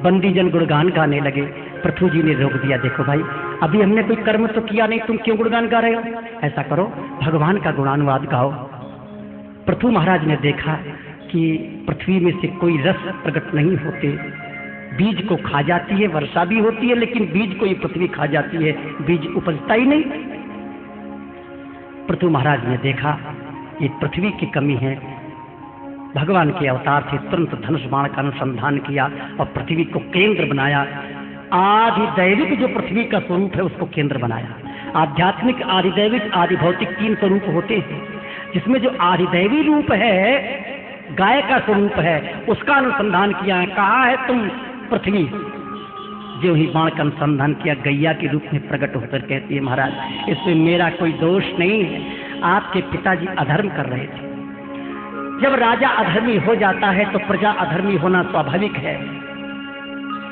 बंदी जन गुणगान गाने लगे। पृथु जी ने रोक दिया, देखो भाई, अभी हमने कोई कर्म तो किया नहीं, तुम क्यों गुणगान गा रहे हो? ऐसा करो, भगवान का गुणानुवाद गाओ। पृथु महाराज ने देखा कि पृथ्वी में से कोई रस प्रकट नहीं होते, बीज को खा जाती है, वर्षा भी होती है, लेकिन बीज को ये पृथ्वी खा जाती है, बीज उपजता ही नहीं। पृथु महाराज ने देखा ये पृथ्वी की कमी है। भगवान के अवतार थे, तुरंत धनुष बाण का अनुसंधान किया और पृथ्वी को केंद्र बनाया। आधिदैविक जो पृथ्वी का स्वरूप है उसको केंद्र बनाया। आध्यात्मिक, आधिदैविक, आधिभौतिक 3 स्वरूप होते हैं, जिसमें जो आधिदैवी रूप है, गाय का स्वरूप है, उसका अनुसंधान किया है। कहा है तुम पृथ्वी? जो ही बाण का अनुसंधान किया, गैया के रूप में प्रकट होकर कहती है, महाराज इसमें मेरा कोई दोष नहीं है, आपके पिताजी अधर्म कर रहे थे। जब राजा अधर्मी हो जाता है तो प्रजा अधर्मी होना स्वाभाविक है।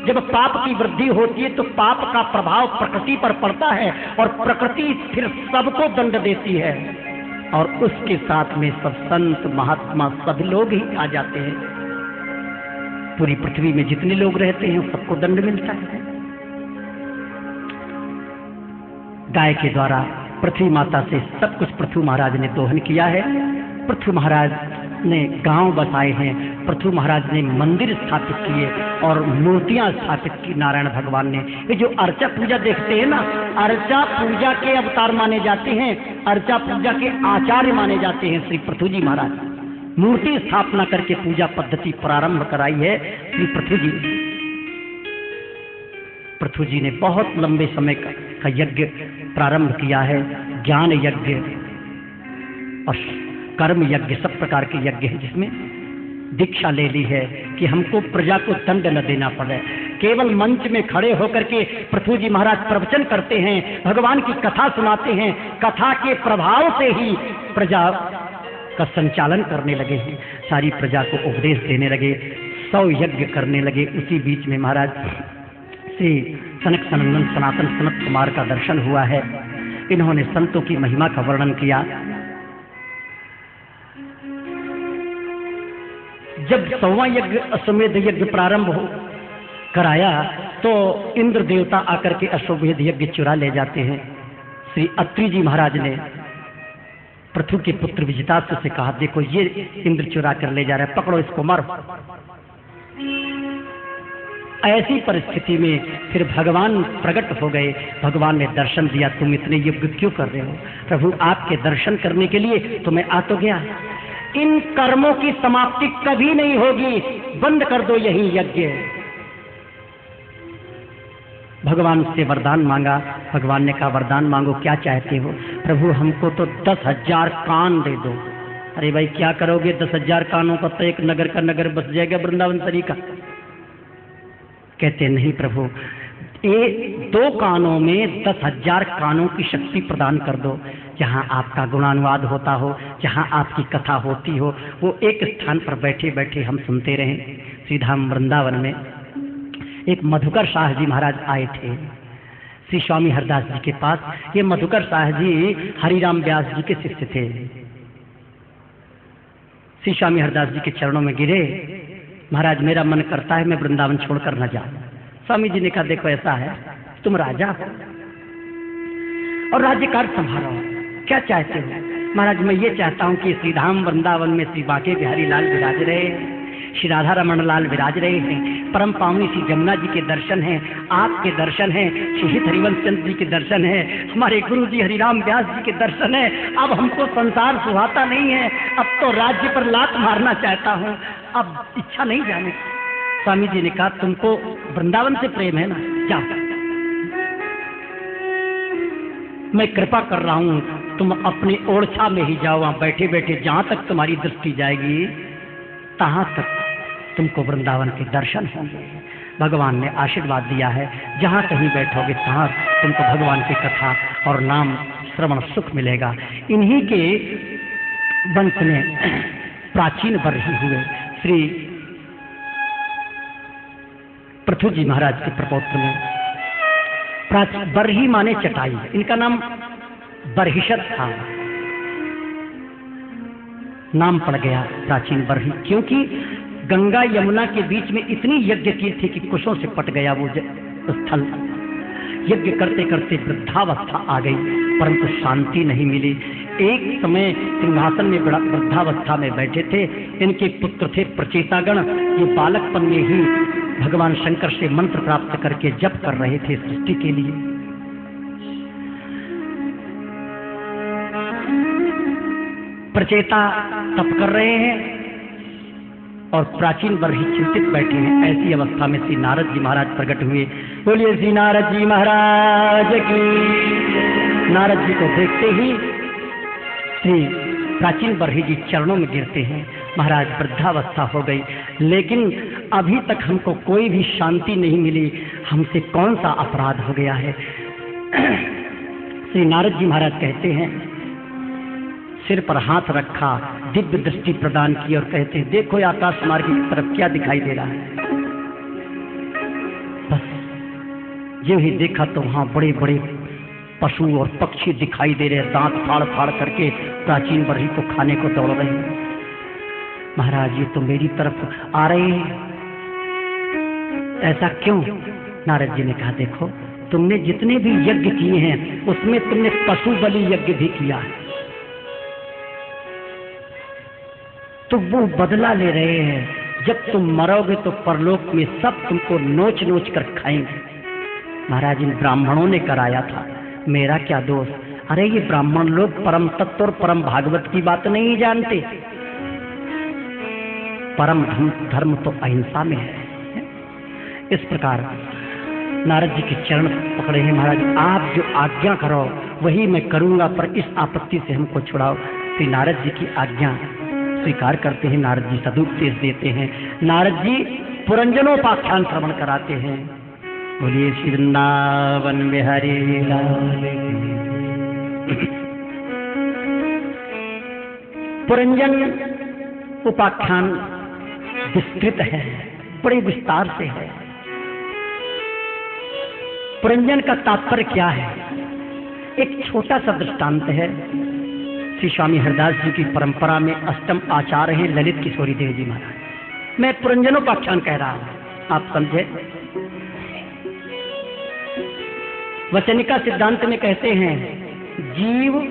जब पाप की वृद्धि होती है तो पाप का प्रभाव प्रकृति पर पड़ता है और प्रकृति फिर सबको दंड देती है, और उसके साथ में सब संत महात्मा सब लोग ही आ जाते हैं। पूरी पृथ्वी में जितने लोग रहते हैं सबको दंड मिलता है। गाय के द्वारा पृथ्वी माता से सब कुछ पृथु महाराज ने दोहन किया है। पृथु महाराज ने गांव बसाए हैं, पृथु महाराज ने मंदिर स्थापित किए और मूर्तियां स्थापित की नारायण भगवान ने। ये जो अर्चा पूजा देखते हैं ना, अर्चा पूजा के अवतार माने जाते हैं, अर्चा पूजा के आचार्य माने जाते हैं श्री पृथु जी महाराज। मूर्ति स्थापना करके पूजा पद्धति प्रारंभ कराई है श्री पृथु जी। पृथु जी ने बहुत लंबे समय का यज्ञ प्रारंभ किया है। ज्ञान यज्ञ और कर्म यज्ञ, सब प्रकार के यज्ञ हैं, जिसमें दीक्षा ले ली है कि हमको प्रजा को दंड न देना पड़े। केवल मंच में खड़े होकर के पृथु जी महाराज प्रवचन करते हैं, भगवान की कथा सुनाते हैं, कथा के प्रभाव से ही प्रजा का संचालन करने लगे हैं, सारी प्रजा को उपदेश देने लगे, 100 यज्ञ करने लगे। उसी बीच में महाराज श्री सनक सनंदन सनातन सनत कुमार का दर्शन हुआ है। इन्होंने संतों की महिमा का वर्णन किया। जब 100वां यज्ञ अश्वमेध यज्ञ प्रारंभ हो कराया तो इंद्र देवता आकर के अश्वमेध यज्ञ चुरा ले जाते हैं। श्री अत्रि जी महाराज ने पृथु के पुत्र विजितास्त्र से कहा, देखो ये इंद्र चुरा कर ले जा रहा है, पकड़ो इसको, मारो। ऐसी परिस्थिति में फिर भगवान प्रकट हो गए। भगवान ने दर्शन दिया, तुम इतने यज्ञ क्यों कर रहे हो? प्रभु आपके दर्शन करने के लिए तो मैं आ तो गया, इन कर्मों की समाप्ति कभी नहीं होगी, बंद कर दो यही यज्ञ। भगवान से वरदान मांगा। भगवान ने कहा, वरदान मांगो, क्या चाहते हो? प्रभु हमको तो 10,000 कान दे दो। अरे भाई क्या करोगे 10,000 कानों का? तो एक नगर का नगर बस जाएगा, वृंदावन तरीका। कहते नहीं प्रभु, 2 कानों में 10,000 कानों की शक्ति प्रदान कर दो। जहाँ आपका गुणानुवाद होता हो, जहाँ आपकी कथा होती हो, वो एक स्थान पर बैठे बैठे हम सुनते रहें। श्रीधाम वृंदावन में एक मधुकर शाह जी महाराज आए थे श्री स्वामी हरदास जी के पास। ये मधुकर शाह जी हरिराम व्यास जी के शिष्य थे। श्री स्वामी हरदास जी के चरणों में गिरे, महाराज मेरा मन करता है मैं वृंदावन छोड़कर न जाऊं। स्वामी जी ने कहा, देखो ऐसा है, तुम राजा हो और राज्यकार्य संभालो, क्या चाहते हो? महाराज मैं ये चाहता हूँ कि श्रीधाम वृंदावन में श्री बांके बिहारी लाल विराज रहे, श्री राधा रमण लाल विराज रहे हैं, परम पावनी श्री जमुना जी के दर्शन हैं, आपके दर्शन हैं, शहीद हरिवंश चंद्र जी के दर्शन हैं, हमारे गुरु जी हरिराम व्यास जी के दर्शन हैं। अब हमको संसार सुहाता नहीं है, अब तो राज्य पर लात मारना चाहता हूँ, अब इच्छा नहीं जाने। स्वामी जी ने कहा, तुमको वृंदावन से प्रेम है ना, जाओ, मैं कृपा कर रहा हूँ, तुम अपनी ओरछा में ही जाओ, वहां बैठे बैठे जहां तक तुम्हारी दृष्टि जाएगी तहां तक तुमको वृंदावन के दर्शन होंगे। भगवान ने आशीर्वाद दिया है, जहां कहीं बैठोगे तहां तुमको भगवान की कथा और नाम श्रवण सुख मिलेगा। इन्हीं के वंश में प्राचीन बरही हुए श्री पृथु जी महाराज के प्रपौत्र में बरही माने चटाई, इनका नाम बरहिषद था, नाम पड़ गया प्राचीन बरही, क्योंकि गंगा यमुना के बीच में इतनी यज्ञ की थी कि कुशों से पट गया वो स्थल। यज्ञ करते करते वृद्धावस्था आ गई, परंतु शांति नहीं मिली। एक समय सिंहासन में वृद्धावस्था में बैठे थे, इनके पुत्र थे प्रचेतागण, ये बालकपन में ही भगवान शंकर से मंत्र प्राप्त करके जप कर रहे थे सृष्टि के लिए। प्रचेता तप कर रहे हैं और प्राचीन बरही चिंतित बैठे हैं। ऐसी अवस्था में श्री नारद जी महाराज प्रकट हुए। बोलिए श्री नारद जी महाराज की। नारद जी को देखते ही श्री प्राचीन बरही जी चरणों में गिरते हैं। महाराज वृद्धावस्था हो गई, लेकिन अभी तक हमको कोई भी शांति नहीं मिली, हमसे कौन सा अपराध हो गया है? श्री नारद जी महाराज कहते हैं, सिर पर हाथ रखा, दिव्य दृष्टि प्रदान की और कहते हैं, देखो आकाश मार्ग की तरफ क्या दिखाई दे रहा है। बस जो ही देखा तो वहां बड़े बड़े पशु और पक्षी दिखाई दे रहे, दांत फाड़ फाड़ करके प्राचीन बरही को खाने को दौड़ रहे हैं। महाराज ये तो मेरी तरफ आ रहे हैं, ऐसा क्यों? नारद जी ने कहा, देखो तुमने जितने भी यज्ञ किए हैं उसमें तुमने पशु बलि यज्ञ भी किया है, तो वो बदला ले रहे हैं। जब तुम मरोगे तो परलोक में सब तुमको नोच नोच कर खाएंगे। महाराज, इन ब्राह्मणों ने कराया था, मेरा क्या दोष? अरे ये ब्राह्मण लोग परम तत्व और परम भागवत की बात नहीं जानते। परम धर्म तो अहिंसा में है। इस प्रकार नारद जी के चरण पकड़े हैं। महाराज, आप जो आज्ञा करो वही मैं करूंगा, पर इस आपत्ति से हमको छुड़ाओ। तो नारद जी की आज्ञा स्वीकार करते हैं। नारद जी सदुपदेश देते हैं। नारद जी पुरंजनोपाख्यान श्रवण कराते हैं। बोलिए श्री वृंदावन बिहारी लाल की। पुरंजन उपाख्यान विस्तृत है, बड़े विस्तार से है। पुरंजन का तात्पर्य क्या है? एक छोटा सा दृष्टांत है। श्री स्वामी हरदास जी की परंपरा में अष्टम आचार्य हैं ललित किशोरी देव जी महाराज। मैं पुरंजनोपाख्यान कह रहा हूं, आप समझे। वचनिका सिद्धांत में कहते हैं, जीव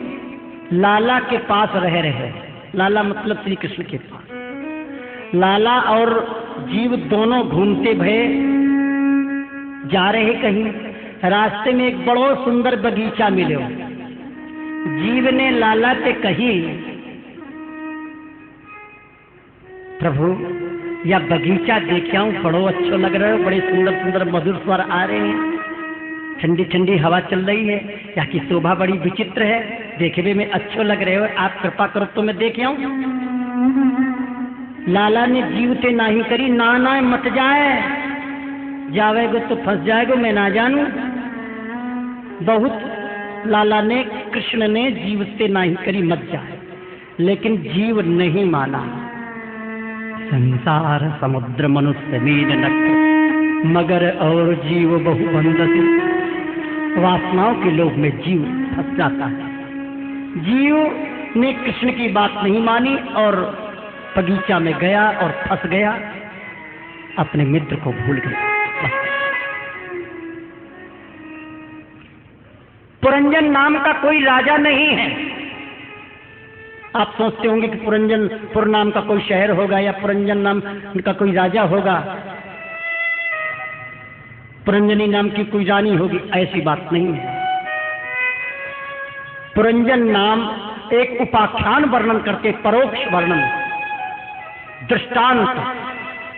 लाला के पास रह रहे, लाला मतलब श्री कृष्ण के पास। लाला और जीव दोनों घूमते भये जा रहे कहीं, रास्ते में एक बड़ो सुंदर बगीचा मिले। जीव ने लाला से कही, प्रभु या बगीचा देख आऊं, बड़ो अच्छो लग रहा है, बड़े सुंदर सुंदर मधुर स्वर आ रहे हैं, ठंडी ठंडी हवा चल रही है, या की शोभा बड़ी विचित्र है, देखने में अच्छो लग रहे हो, आप कृपा करो तो मैं देख आऊं। लाला ने जीव से नाही करी, ना ना मत जाए, जावेगो तो फंस जाएगो, मैं ना जानू। बहुत लाला ने, कृष्ण ने जीव से नाही करी, मत जाए, लेकिन जीव नहीं माना। संसार समुद्र मनुष्य मीन नक्र, मगर और जीव बहु बंधति। वासनाओं के लोभ में जीव फंस जाता है। जीव ने कृष्ण की बात नहीं मानी और बगीचा में गया और फंस गया, अपने मित्र को भूल गया। पुरंजन नाम का कोई राजा नहीं है। आप सोचते होंगे कि पुरंजनपुर नाम का कोई शहर होगा या पुरंजन नाम का कोई राजा होगा, पुरंजनी नाम की कोई रानी होगी, ऐसी बात नहीं है। पुरंजन नाम एक उपाख्यान वर्णन करके, परोक्ष वर्णन, दृष्टांत।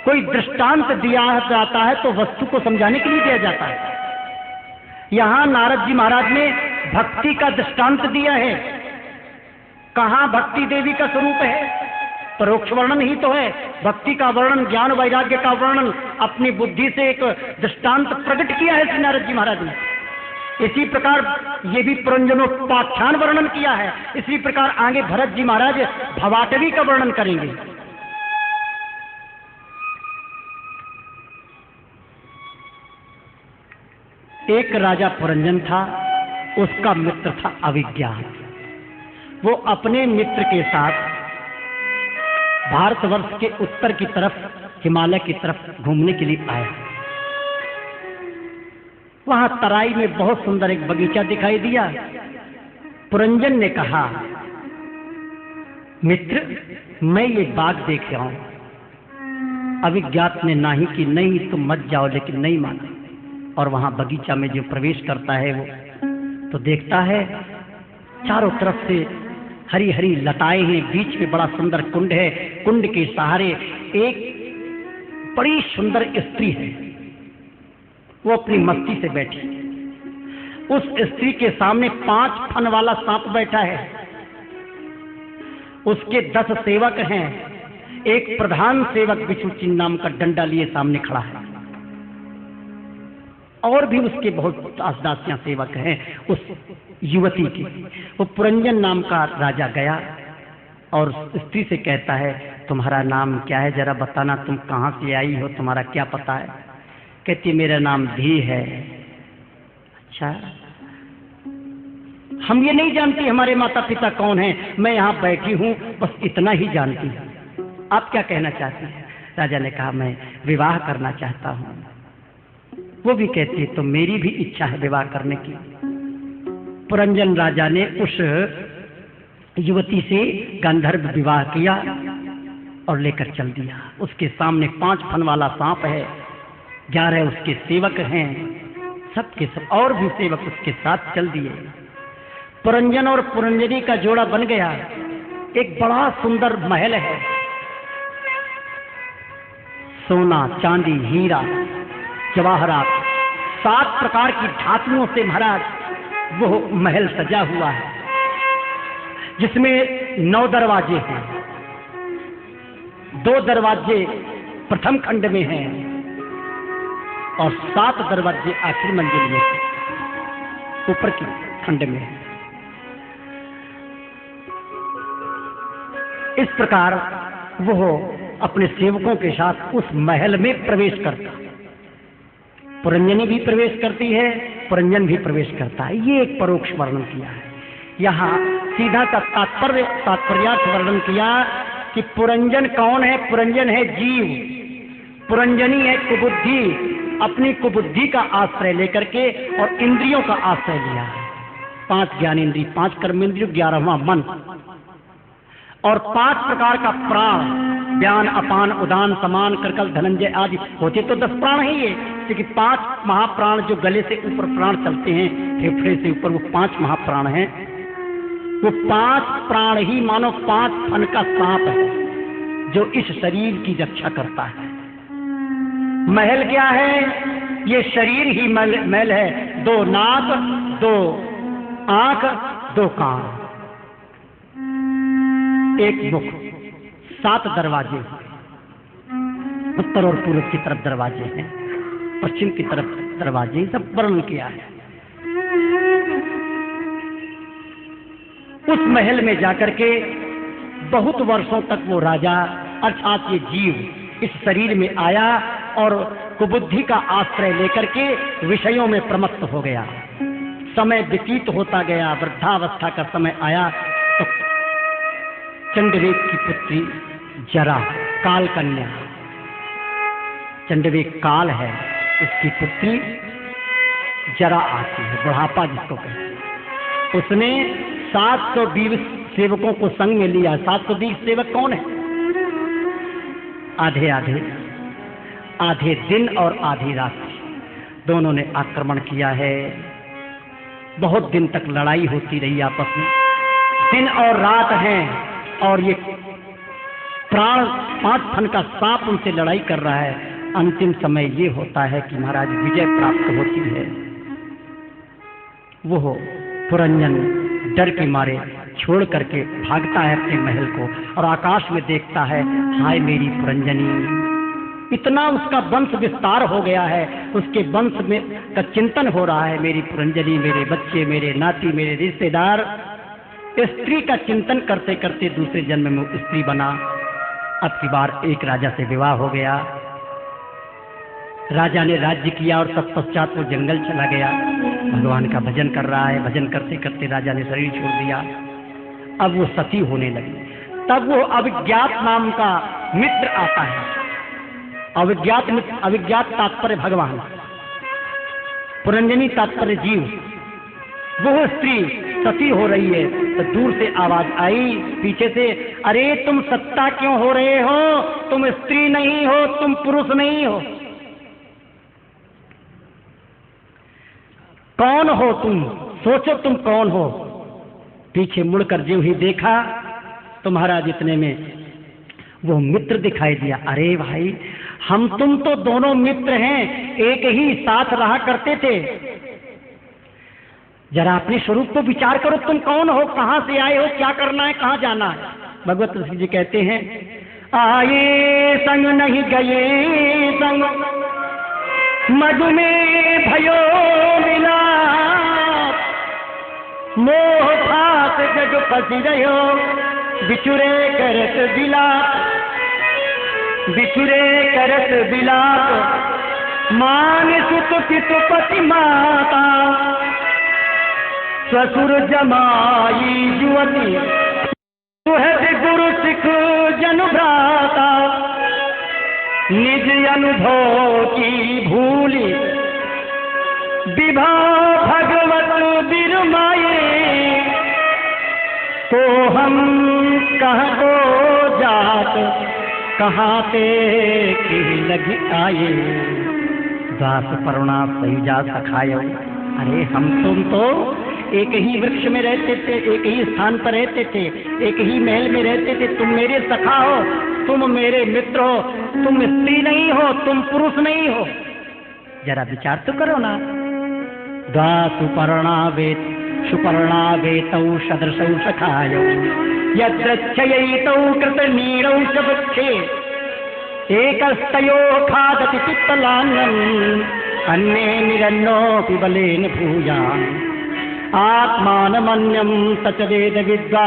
कोई दृष्टांत दिया जाता है तो वस्तु को समझाने के लिए दिया जाता है। यहां नारद जी महाराज ने भक्ति का दृष्टांत दिया है। कहां भक्ति देवी का स्वरूप है? परोक्ष वर्णन ही तो है। भक्ति का वर्णन, ज्ञान वैराग्य का वर्णन अपनी बुद्धि से एक दृष्टांत प्रकट किया है श्री नारद जी महाराज ने। इसी प्रकार ये भी पुरंजनोपाख्यान वर्णन किया है। इसी प्रकार आगे भरत जी महाराज भवाटवी का वर्णन करेंगे। एक राजा पुरंजन था, उसका मित्र था अविज्ञा। वो अपने मित्र के साथ भारतवर्ष के उत्तर की तरफ, हिमालय की तरफ घूमने के लिए आया। वहां तराई में बहुत सुंदर एक बगीचा दिखाई दिया। पुरंजन ने कहा, मित्र मैं ये बाग देख रहा हूं। अविज्ञात ने नाही की, नहीं तुम मत जाओ, लेकिन नहीं माना। और वहां बगीचा में जो प्रवेश करता है वो तो देखता है चारों तरफ से हरी हरी लताएं हैं, बीच में बड़ा सुंदर कुंड है। कुंड के सहारे एक बड़ी सुंदर स्त्री है, वो अपनी मस्ती से बैठी। उस स्त्री के सामने 5 फन वाला सांप बैठा है। उसके 10 सेवक हैं। एक प्रधान सेवक बिच्छू चिन्ह नाम का डंडा लिए सामने खड़ा है, और भी उसके बहुत दासियां सेवक हैं उस युवती की। वो पुरंजन नाम का राजा गया और स्त्री से कहता है, तुम्हारा नाम क्या है, जरा बताना, तुम कहां से आई हो, तुम्हारा क्या पता है? कहती मेरा नाम धी है। अच्छा, हम ये नहीं जानती हमारे माता पिता कौन हैं, मैं यहाँ बैठी हूँ, बस इतना ही जानती हूँ। आप क्या कहना चाहती हैं? राजा ने कहा, मैं विवाह करना चाहता हूँ। वो भी कहती है तो मेरी भी इच्छा है विवाह करने की। पुरंजन राजा ने उस युवती से गांधर्व विवाह किया और लेकर चल दिया। उसके सामने 5 फन वाला सांप है, 11 उसके सेवक हैं, सबके सब और भी सेवक उसके साथ चल दिए। पुरंजन और पुरंजनी का जोड़ा बन गया। एक बड़ा सुंदर महल है, सोना चांदी हीरा जवाहरात 7 प्रकार की धातुओं से महाराज वो महल सजा हुआ है, जिसमें 9 दरवाजे हैं। 2 दरवाजे प्रथम खंड में हैं और 7 दरवाजे आखिरी मंजिल में हैं, ऊपर की खंड में है। इस प्रकार वो अपने सेवकों के साथ उस महल में प्रवेश करता। पुरंजनी भी प्रवेश करती है, पुरंजन भी प्रवेश करता है। ये एक परोक्ष वर्णन किया है। यहाँ सीधा का तात्पर्यार्थ वर्णन किया कि पुरंजन कौन है। पुरंजन है जीव, पुरंजनी है कुबुद्धि। अपनी कुबुद्धि का आश्रय लेकर के और इंद्रियों का आश्रय लिया है। 5 ज्ञानेंद्रिय, 5 कर्मेंद्रिय, 11वां मन और 5 प्रकार का प्राण, व्यान अपान उदान समान कर्कल धनंजय आदि। होते तो 10 प्राण ही है, लेकिन 5 महाप्राण जो गले से ऊपर प्राण चलते हैं, फेफड़े से ऊपर, वो 5 महाप्राण हैं। वो 5 प्राण ही मानो 5 फन का सांप है जो इस शरीर की रक्षा करता है। महल क्या है? ये शरीर ही महल है। 2 नाक, 2 आंख, 2 कान, 1 मुख, 7 दरवाजे, उत्तर और पूर्व की तरफ दरवाजे हैं, पश्चिम की तरफ दरवाजे, सब वर्णन किया है। उस महल में जाकर के बहुत वर्षों तक वो राजा अर्थात ये जीव इस शरीर में आया और कुबुद्धि का आश्रय लेकर के विषयों में प्रमत्त हो गया। समय व्यतीत होता गया, वृद्धावस्था का समय आया तो चंडवेग की पुत्री जरा, काल कन्या, चंडवेग काल है, उसकी पुत्री जरा आती है, बुढ़ापा जिसको कहते हैं। उसने 720 सेवकों को संग में लिया। 720 सेवक कौन है? आधे आधे, आधे दिन और आधी रात दोनों ने आक्रमण किया है। बहुत दिन तक लड़ाई होती रही आपस में, दिन और रात हैं। और ये प्राण 5 फन का सांप उनसे लड़ाई कर रहा है। अंतिम समय ये होता है कि महाराज विजय प्राप्त होती है। वो पुरंजन डर के मारे छोड़ करके भागता है अपने महल को और आकाश में देखता है, हाय मेरी पुरंजनी। इतना उसका वंश विस्तार हो गया है, उसके वंश में का चिंतन हो रहा है, मेरी पुरंजनी, मेरे बच्चे, मेरे नाती, मेरे रिश्तेदार। स्त्री का चिंतन करते करते दूसरे जन्म में स्त्री बना। अब की बार एक राजा से विवाह हो गया। राजा ने राज्य किया और तत्पश्चात वो जंगल चला गया। भगवान का भजन कर रहा है। भजन करते करते राजा ने शरीर छोड़ दिया। अब वो सती होने लगी। तब वो अविज्ञात नाम का मित्र आता है। अविज्ञात मित्र, अविज्ञात तात्पर्य भगवान, पुरंजनी तात्पर्य जीव। वो स्त्री सती हो रही है तो दूर से आवाज आई पीछे से, अरे तुम सत्ता क्यों हो रहे हो? तुम स्त्री नहीं हो, तुम पुरुष नहीं हो। कौन हो तुम? सोचो तुम कौन हो। पीछे मुड़कर जो ही देखा तो महाराज इतने में वो मित्र दिखाई दिया। अरे भाई, हम तुम तो दोनों मित्र हैं, एक ही साथ रहा करते थे। जरा अपने स्वरूप को विचार करो, तुम कौन हो, कहां से आए हो, क्या करना है, कहां जाना है। भगवत ऋषि जी कहते हैं, आए संग नहीं गए संग, मधु में भयो मिला, मोह फास जग फंसी रहो, बिछुरे करत बिलाप, बिछुरे करत बिलाप, मान सुत पितु पति माता, ससुर जमाई युवती, सुहद गुरु सिख जन भ्राता, निज अनुभव की भूली, विभा भगवत बिरमाए, तो हम कहाँ को जात कहाँ ते की लग आए। दास परुणा सही जा सखायो। अरे हम तुम तो एक ही वृक्ष में रहते थे, एक ही स्थान पर रहते थे, एक ही महल में रहते थे। तुम मेरे सखा हो, तुम मेरे मित्र हो, तुम स्त्री नहीं हो, तुम पुरुष नहीं हो। जरा विचार तो करो ना। सुपर्णा वेतौ सदृशौ सखायौ, यद्रच्छयैतौ कृतनीरौ च वृक्षे, एकस्तयो खादति पिप्पलान्नम्, अन्ये निरन्नोऽपि बलेन भूयान्। आत्मानमन्यं स च वेद विद्वा,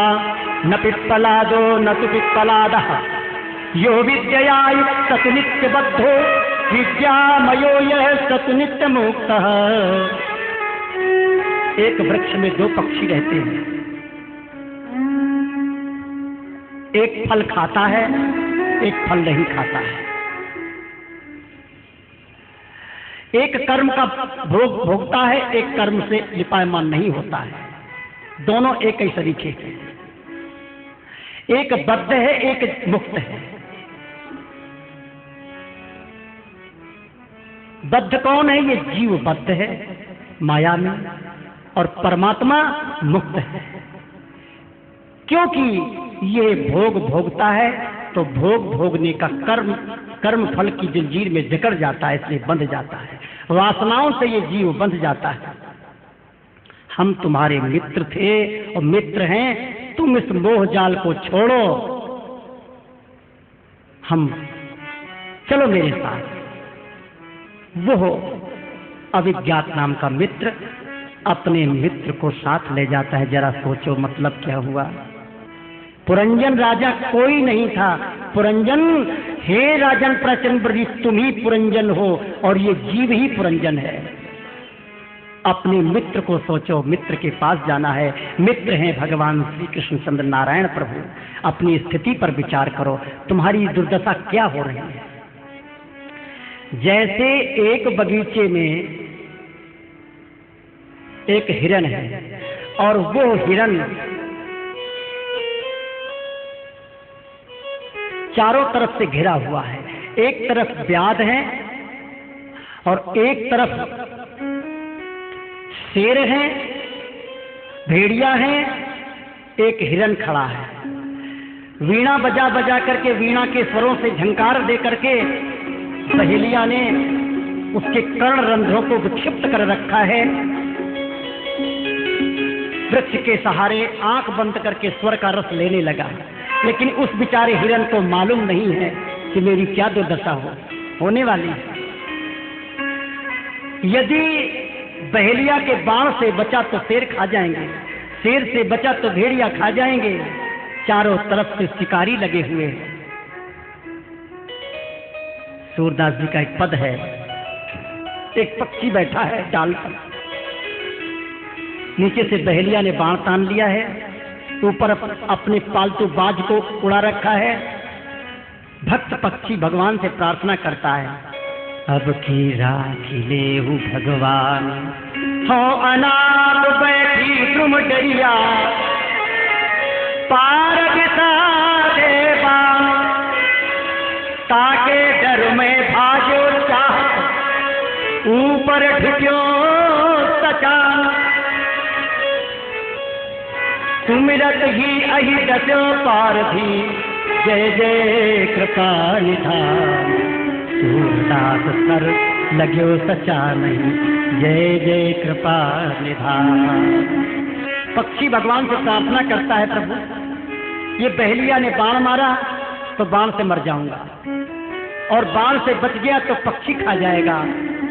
न पिप्पलादो न तु पिप्पलादः। यो विद्यया युक्तः स नित्यबद्धो, विद्यामयो यः स तु नित्यमुक्तः। एक वृक्ष में दो पक्षी रहते हैं, एक फल खाता है, एक फल नहीं खाता है। एक कर्म का भोग भोगता है, एक कर्म से लिपायमान नहीं होता है। दोनों एक ही तरीके के, एक बद्ध है, एक मुक्त है। बद्ध कौन है? ये जीव बद्ध है माया में, और परमात्मा मुक्त है। क्योंकि ये भोग भोगता है तो भोग भोगने का कर्म फल की जंजीर में जकड़ जाता है, इसलिए बंध जाता है। वासनाओं से ये जीव बंध जाता है। हम तुम्हारे मित्र थे और मित्र हैं, तुम इस मोह जाल को छोड़ो, हम चलो मेरे साथ। वो अविज्ञात नाम का मित्र अपने मित्र को साथ ले जाता है। जरा सोचो मतलब क्या हुआ। पुरंजन राजा कोई नहीं था। पुरंजन, हे राजन प्रचंड, तुम ही पुरंजन हो और ये जीव ही पुरंजन है। अपने मित्र को सोचो, मित्र के पास जाना है। मित्र हैं भगवान श्री कृष्ण चंद्र नारायण प्रभु। अपनी स्थिति पर विचार करो, तुम्हारी दुर्दशा क्या हो रही है। जैसे एक बगीचे में एक हिरन है और वो हिरन चारों तरफ से घिरा हुआ है। एक तरफ व्याध है और एक तरफ शेर है, भेड़िया है, एक हिरन खड़ा है। वीणा बजा बजा करके, वीणा के स्वरों से झंकार दे करके सहेलिया ने उसके कर्ण रंध्रों को विक्षिप्त कर रखा है। वृक्ष के सहारे आंख बंद करके स्वर का रस लेने लगा, लेकिन उस बेचारे हिरन को मालूम नहीं है कि मेरी क्या दुर्दशा होने वाली है। यदि बहेलिया के बाण से बचा तो शेर खा जाएंगे, शेर से बचा तो भेड़िया खा जाएंगे। चारों तरफ से शिकारी लगे हुए हैं। सूरदास जी का एक पद है, एक पक्षी बैठा है डाल पर, नीचे से बहेलिया ने बाण तान लिया है, ऊपर अपने पालतू बाज को उड़ा रखा है। भक्त पक्षी भगवान से प्रार्थना करता है, अब की राखी लेहु भगवान, हो अनाथ बैठी तुम डरिया, पार दिशा देवा, ताके डर में भाजो चाह, ऊपर ढुक्यो सचा, सुमिरत ही अहि दस्यो पारधी, जय जय कृपा निधान, सूरदास सर लग्यो सचा नहीं, जय जय कृपा निधान। पक्षी भगवान से प्रार्थना करता है, प्रभु ये बहेलिया ने बाण मारा तो बाण से मर जाऊंगा, और बाण से बच गया तो पक्षी खा जाएगा।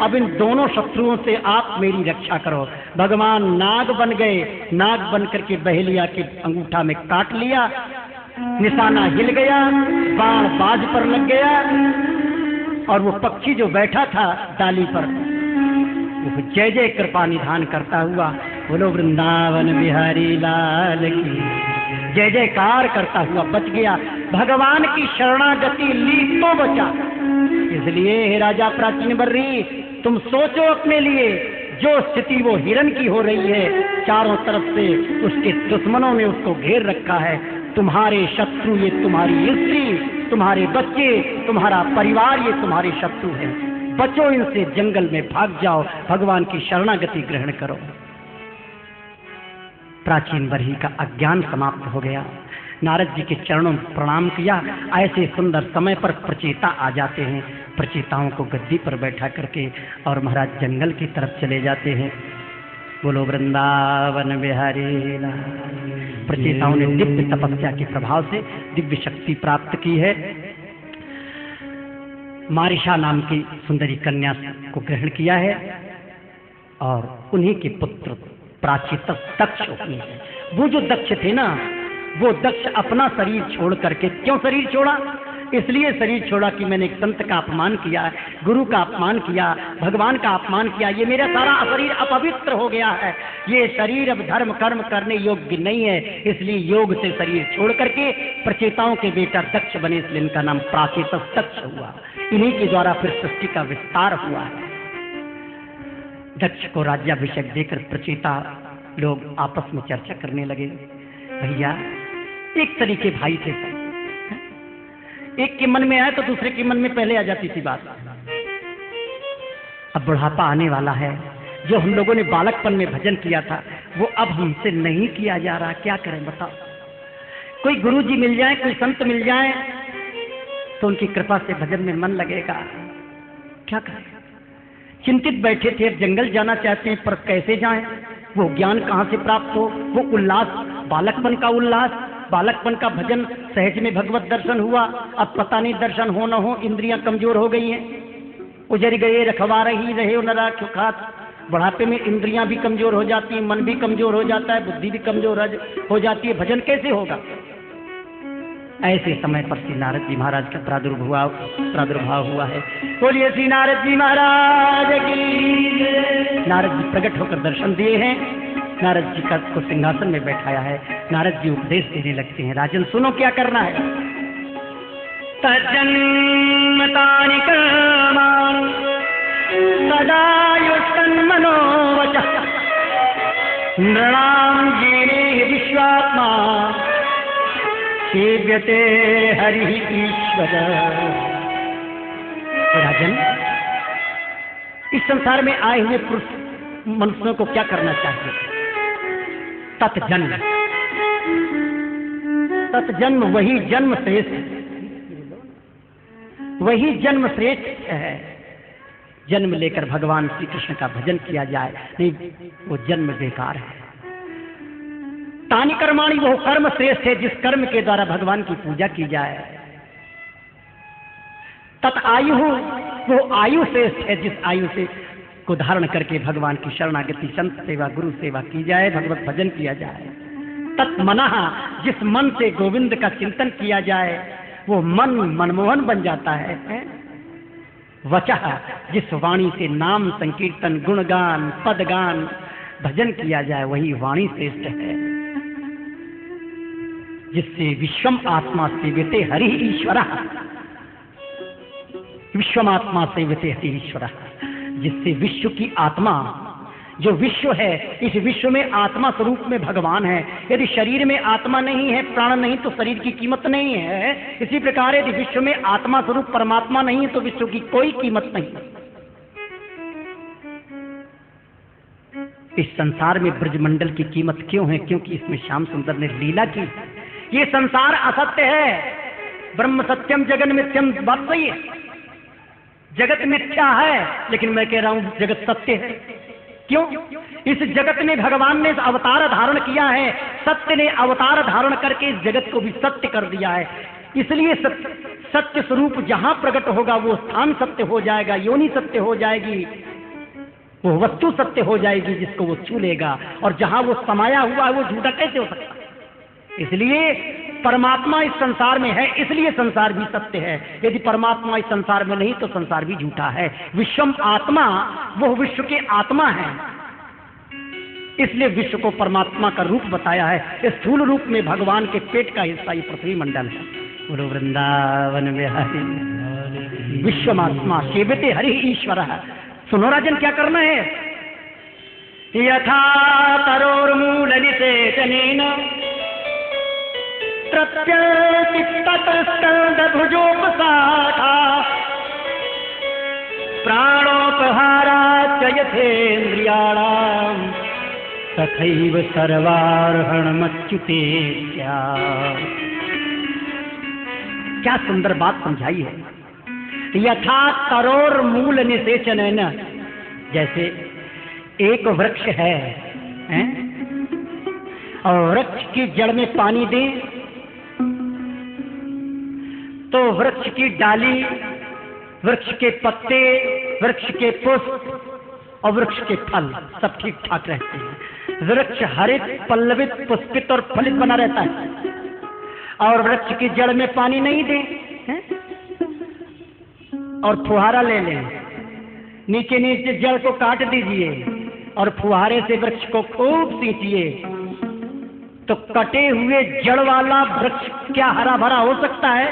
अब इन दोनों शत्रुओं से आप मेरी रक्षा करो। भगवान नाग बन गए, नाग बन करके बहेलिया के अंगूठा में काट लिया, निशाना हिल गया, बाण बाज पर लग गया, और वो पक्षी जो बैठा था डाली पर वो जय जय कृपा निधान करता हुआ, बोलो वृंदावन बिहारी लाल की, जय जयकार करता हुआ बच गया। भगवान की शरणागति ली तो बचा। इसलिए हे राजा प्राचीन बर्री, तुम सोचो अपने लिए, जो स्थिति वो हिरण की हो रही है, चारों तरफ से उसके दुश्मनों ने उसको घेर रखा है। तुम्हारे शत्रु ये तुम्हारी स्त्री, तुम्हारे बच्चे, तुम्हारा परिवार ये तुम्हारे शत्रु हैं। बचो इनसे, जंगल में भाग जाओ, भगवान की शरणागति ग्रहण करो। प्राचीन बरही का अज्ञान समाप्त हो गया। नारद जी के चरणों में प्रणाम किया। ऐसे सुंदर समय पर प्रचेता आ जाते हैं। प्रचेताओं को गद्दी पर बैठा करके और महाराज जंगल की तरफ चले जाते हैं। बोलो वृंदावन बिहारी लाल। प्रचेताओं ने दिव्य तपस्या के प्रभाव से दिव्य शक्ति प्राप्त की है। मारिशा नाम की सुंदरी कन्या को ग्रहण किया है और उन्हीं के पुत्र प्राचीत दक्ष हुए हैं। वो जो दक्ष थे ना, वो दक्ष अपना शरीर छोड़ करके, क्यों शरीर छोड़ा? इसलिए शरीर छोड़ा कि मैंने एक संत का अपमान किया, गुरु का अपमान किया, भगवान का अपमान किया, ये मेरा सारा शरीर अपवित्र हो गया है, ये शरीर अब धर्म कर्म करने योग्य नहीं है। इसलिए योग से शरीर छोड़ करके प्रचेताओं के बेटा दक्ष बने, इसलिए इनका नाम प्राचेत दक्ष हुआ। इन्हीं के द्वारा फिर सृष्टि का विस्तार हुआ है। दक्ष को राज्याभिषेक देकर प्रचेता लोग आपस में चर्चा करने लगे। भैया एक तरीके भाई थे, एक के मन में आए तो दूसरे के मन में पहले आ जाती थी बात। अब बुढ़ापा आने वाला है, जो हम लोगों ने बालकपन में भजन किया था वो अब हमसे नहीं किया जा रहा, क्या करें बताओ? कोई गुरुजी मिल जाए, कोई संत मिल जाए तो उनकी कृपा से भजन में मन लगेगा, क्या करें? चिंतित बैठे थे। अब जंगल जाना चाहते हैं पर कैसे जाएं? वो ज्ञान कहाँ से प्राप्त हो? वो उल्लास, बालकपन का उल्लास, बालकपन का भजन, सहज में भगवत दर्शन हुआ। अब पता नहीं दर्शन हो न हो, इंद्रियां कमजोर हो गई हैं, उजर गए रखवार ही रहे नरा खात। बुढ़ापे में इंद्रियां भी कमजोर हो जाती हैं, मन भी कमजोर हो जाता है, बुद्धि भी कमजोर हो जाती है, भजन कैसे होगा? ऐसे समय पर श्री नारद जी महाराज का प्रादुर्भाव हुआ है। बोलिए श्री नारद जी महाराज की। नारद जी प्रकट होकर दर्शन दिए हैं। नारद जी का को सिंहासन में बैठाया है। नारद जी उपदेश देने लगते हैं। राजन सुनो क्या करना है। तज्जन्मतानि कर्माणि सदायुष्मनोवचः नृणां येने विश्वात्मा सेव्यते हरि ईश्वर। राजन, इस संसार में आए हुए पुरुष मनुष्यों को क्या करना चाहिए? तत्जन्म, तत्जन्म वही जन्म श्रेष्ठ, वही जन्म श्रेष्ठ है। जन्म लेकर भगवान श्री कृष्ण का भजन किया जाए, नहीं वो जन्म बेकार है। तानि कर्माणि, वो कर्म श्रेष्ठ है जिस कर्म के द्वारा भगवान की पूजा की जाए। तत् आयु, वो आयु श्रेष्ठ है जिस आयु से को धारण करके भगवान की शरणागति, संत सेवा, गुरु सेवा की जाए, भगवत भजन किया जाए। तत् मनः, जिस मन से गोविंद का चिंतन किया जाए वो मन मनमोहन बन जाता है। वचः, जिस वाणी से नाम संकीर्तन, गुणगान, पदगान, भजन किया जाए वही वाणी श्रेष्ठ है। जिससे विश्वम आत्मा सेव्यते हरि ईश्वर, विश्वमात्मा सेव्यते हरि ईश्वर, जिससे विश्व की आत्मा, जो विश्व है, इस विश्व में आत्मा स्वरूप में भगवान है। यदि शरीर में आत्मा नहीं है, प्राण नहीं, तो शरीर की कीमत नहीं है। इसी प्रकार यदि विश्व में आत्मा स्वरूप परमात्मा नहीं है तो विश्व की कोई कीमत नहीं। इस संसार में ब्रजमंडल की कीमत क्यों है? क्योंकि इसमें श्याम सुंदर ने लीला की। ये संसार असत्य है, ब्रह्म सत्यम जगन मिथ्यम, बात सही है। जगत मिथ्या है लेकिन मैं कह रहा हूं जगत सत्य है। क्यों? इस जगत में भगवान ने अवतार धारण किया है, सत्य ने अवतार धारण करके इस जगत को भी सत्य कर दिया है। इसलिए सत्य स्वरूप जहां प्रकट होगा वो स्थान सत्य हो जाएगा, योनि सत्य हो जाएगी, वो वस्तु सत्य हो जाएगी जिसको वो छू लेगा। और जहां वो समाया हुआ है वो झूठा कैसे हो सकता है? इसलिए परमात्मा इस संसार में है, इसलिए संसार भी सत्य है। यदि परमात्मा इस संसार में नहीं तो संसार भी झूठा है। विश्वम आत्मा, वो विश्व के आत्मा है, इसलिए विश्व को परमात्मा का रूप बताया है। स्थूल रूप में भगवान के पेट का हिस्सा ये पृथ्वी मंडल है। बोलो वृंदावन बिहारी। विश्वमात्मा सेव्यते हरि ईश्वर। सुनो राजन, क्या करना है? यथा तरोर्मूलनिषेचनेन तृप्यन्ति ततस्कन्धभुजोपशाखा प्राणोपहाराच्च यथेन्द्रियाणाम् तथैव सर्वार्हणमच्युते। क्या सुंदर बात समझाई है। यथा तरोर मूल निषेचन है न, जैसे एक वृक्ष है और वृक्ष की जड़ में पानी दें तो वृक्ष की डाली, वृक्ष के पत्ते, वृक्ष के पुष्प और वृक्ष के फल सब ठीक ठाक रहते हैं। वृक्ष हरित, पल्लवित, पुष्पित और फलित बना रहता है। और वृक्ष की जड़ में पानी नहीं दे और फुहारा ले लें, नीचे नीचे जड़ को काट दीजिए और फुहारे से वृक्ष को खूब सींचिए, तो कटे हुए जड़ वाला वृक्ष क्या हरा भरा हो सकता है?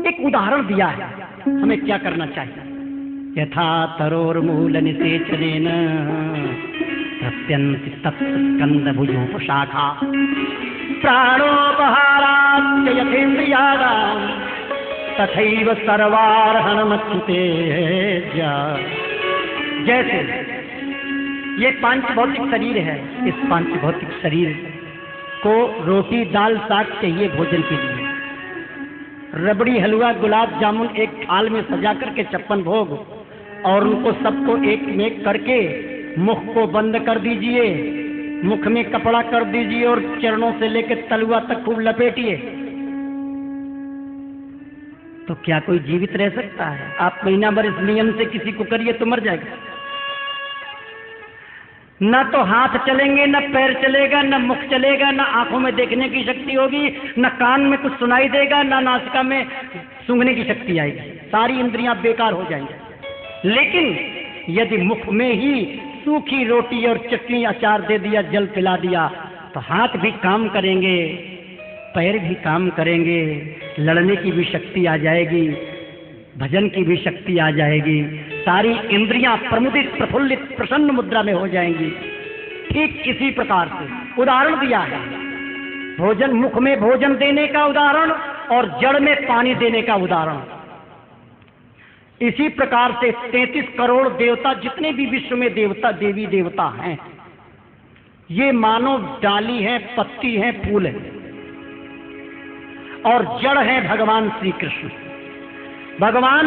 एक उदाहरण दिया है हमें क्या करना चाहिए। यथा तरोर्मूल निषेचनेन तृप्यन्ति तत्स्कन्धभुजोपशाखा प्राणोपहाराच्च यथेन्द्रियाणाम् तथैव सर्वार्हणमच्युते। जैसे ये पांच भौतिक शरीर है, इस पांच भौतिक शरीर को रोटी दाल साग चाहिए भोजन के लिए। रबड़ी, हलवा, गुलाब जामुन एक थाल में सजा करके 56 भोग और उनको सबको एक में करके मुख को बंद कर दीजिए, मुख में कपड़ा कर दीजिए और चरणों से लेकर तलुआ तक खूब लपेटिए। तो क्या कोई जीवित रह सकता है? आप महीना भर इस नियम से किसी को करिए तो मर जाएगा। न तो हाथ चलेंगे, न पैर चलेगा, न मुख चलेगा, न आंखों में देखने की शक्ति होगी, न कान में कुछ सुनाई देगा, न नासिका में सूंघने की शक्ति आएगी। सारी इंद्रियां बेकार हो जाएंगी। लेकिन यदि मुख में ही सूखी रोटी और चटनी अचार दे दिया, जल पिला दिया, तो हाथ भी काम करेंगे, पैर भी काम करेंगे, लड़ने की भी शक्ति आ जाएगी, भजन की भी शक्ति आ जाएगी, सारी इंद्रियां प्रमुदित, प्रफुल्लित, प्रसन्न मुद्रा में हो जाएंगी। ठीक इसी प्रकार से उदाहरण दिया है, भोजन, मुख में भोजन देने का उदाहरण और जड़ में पानी देने का उदाहरण। इसी प्रकार से 33 करोड़ देवता, जितने भी विश्व में देवता देवी देवता हैं, ये मानो डाली हैं, पत्ती हैं, फूल हैं और जड़ है भगवान श्री कृष्ण। भगवान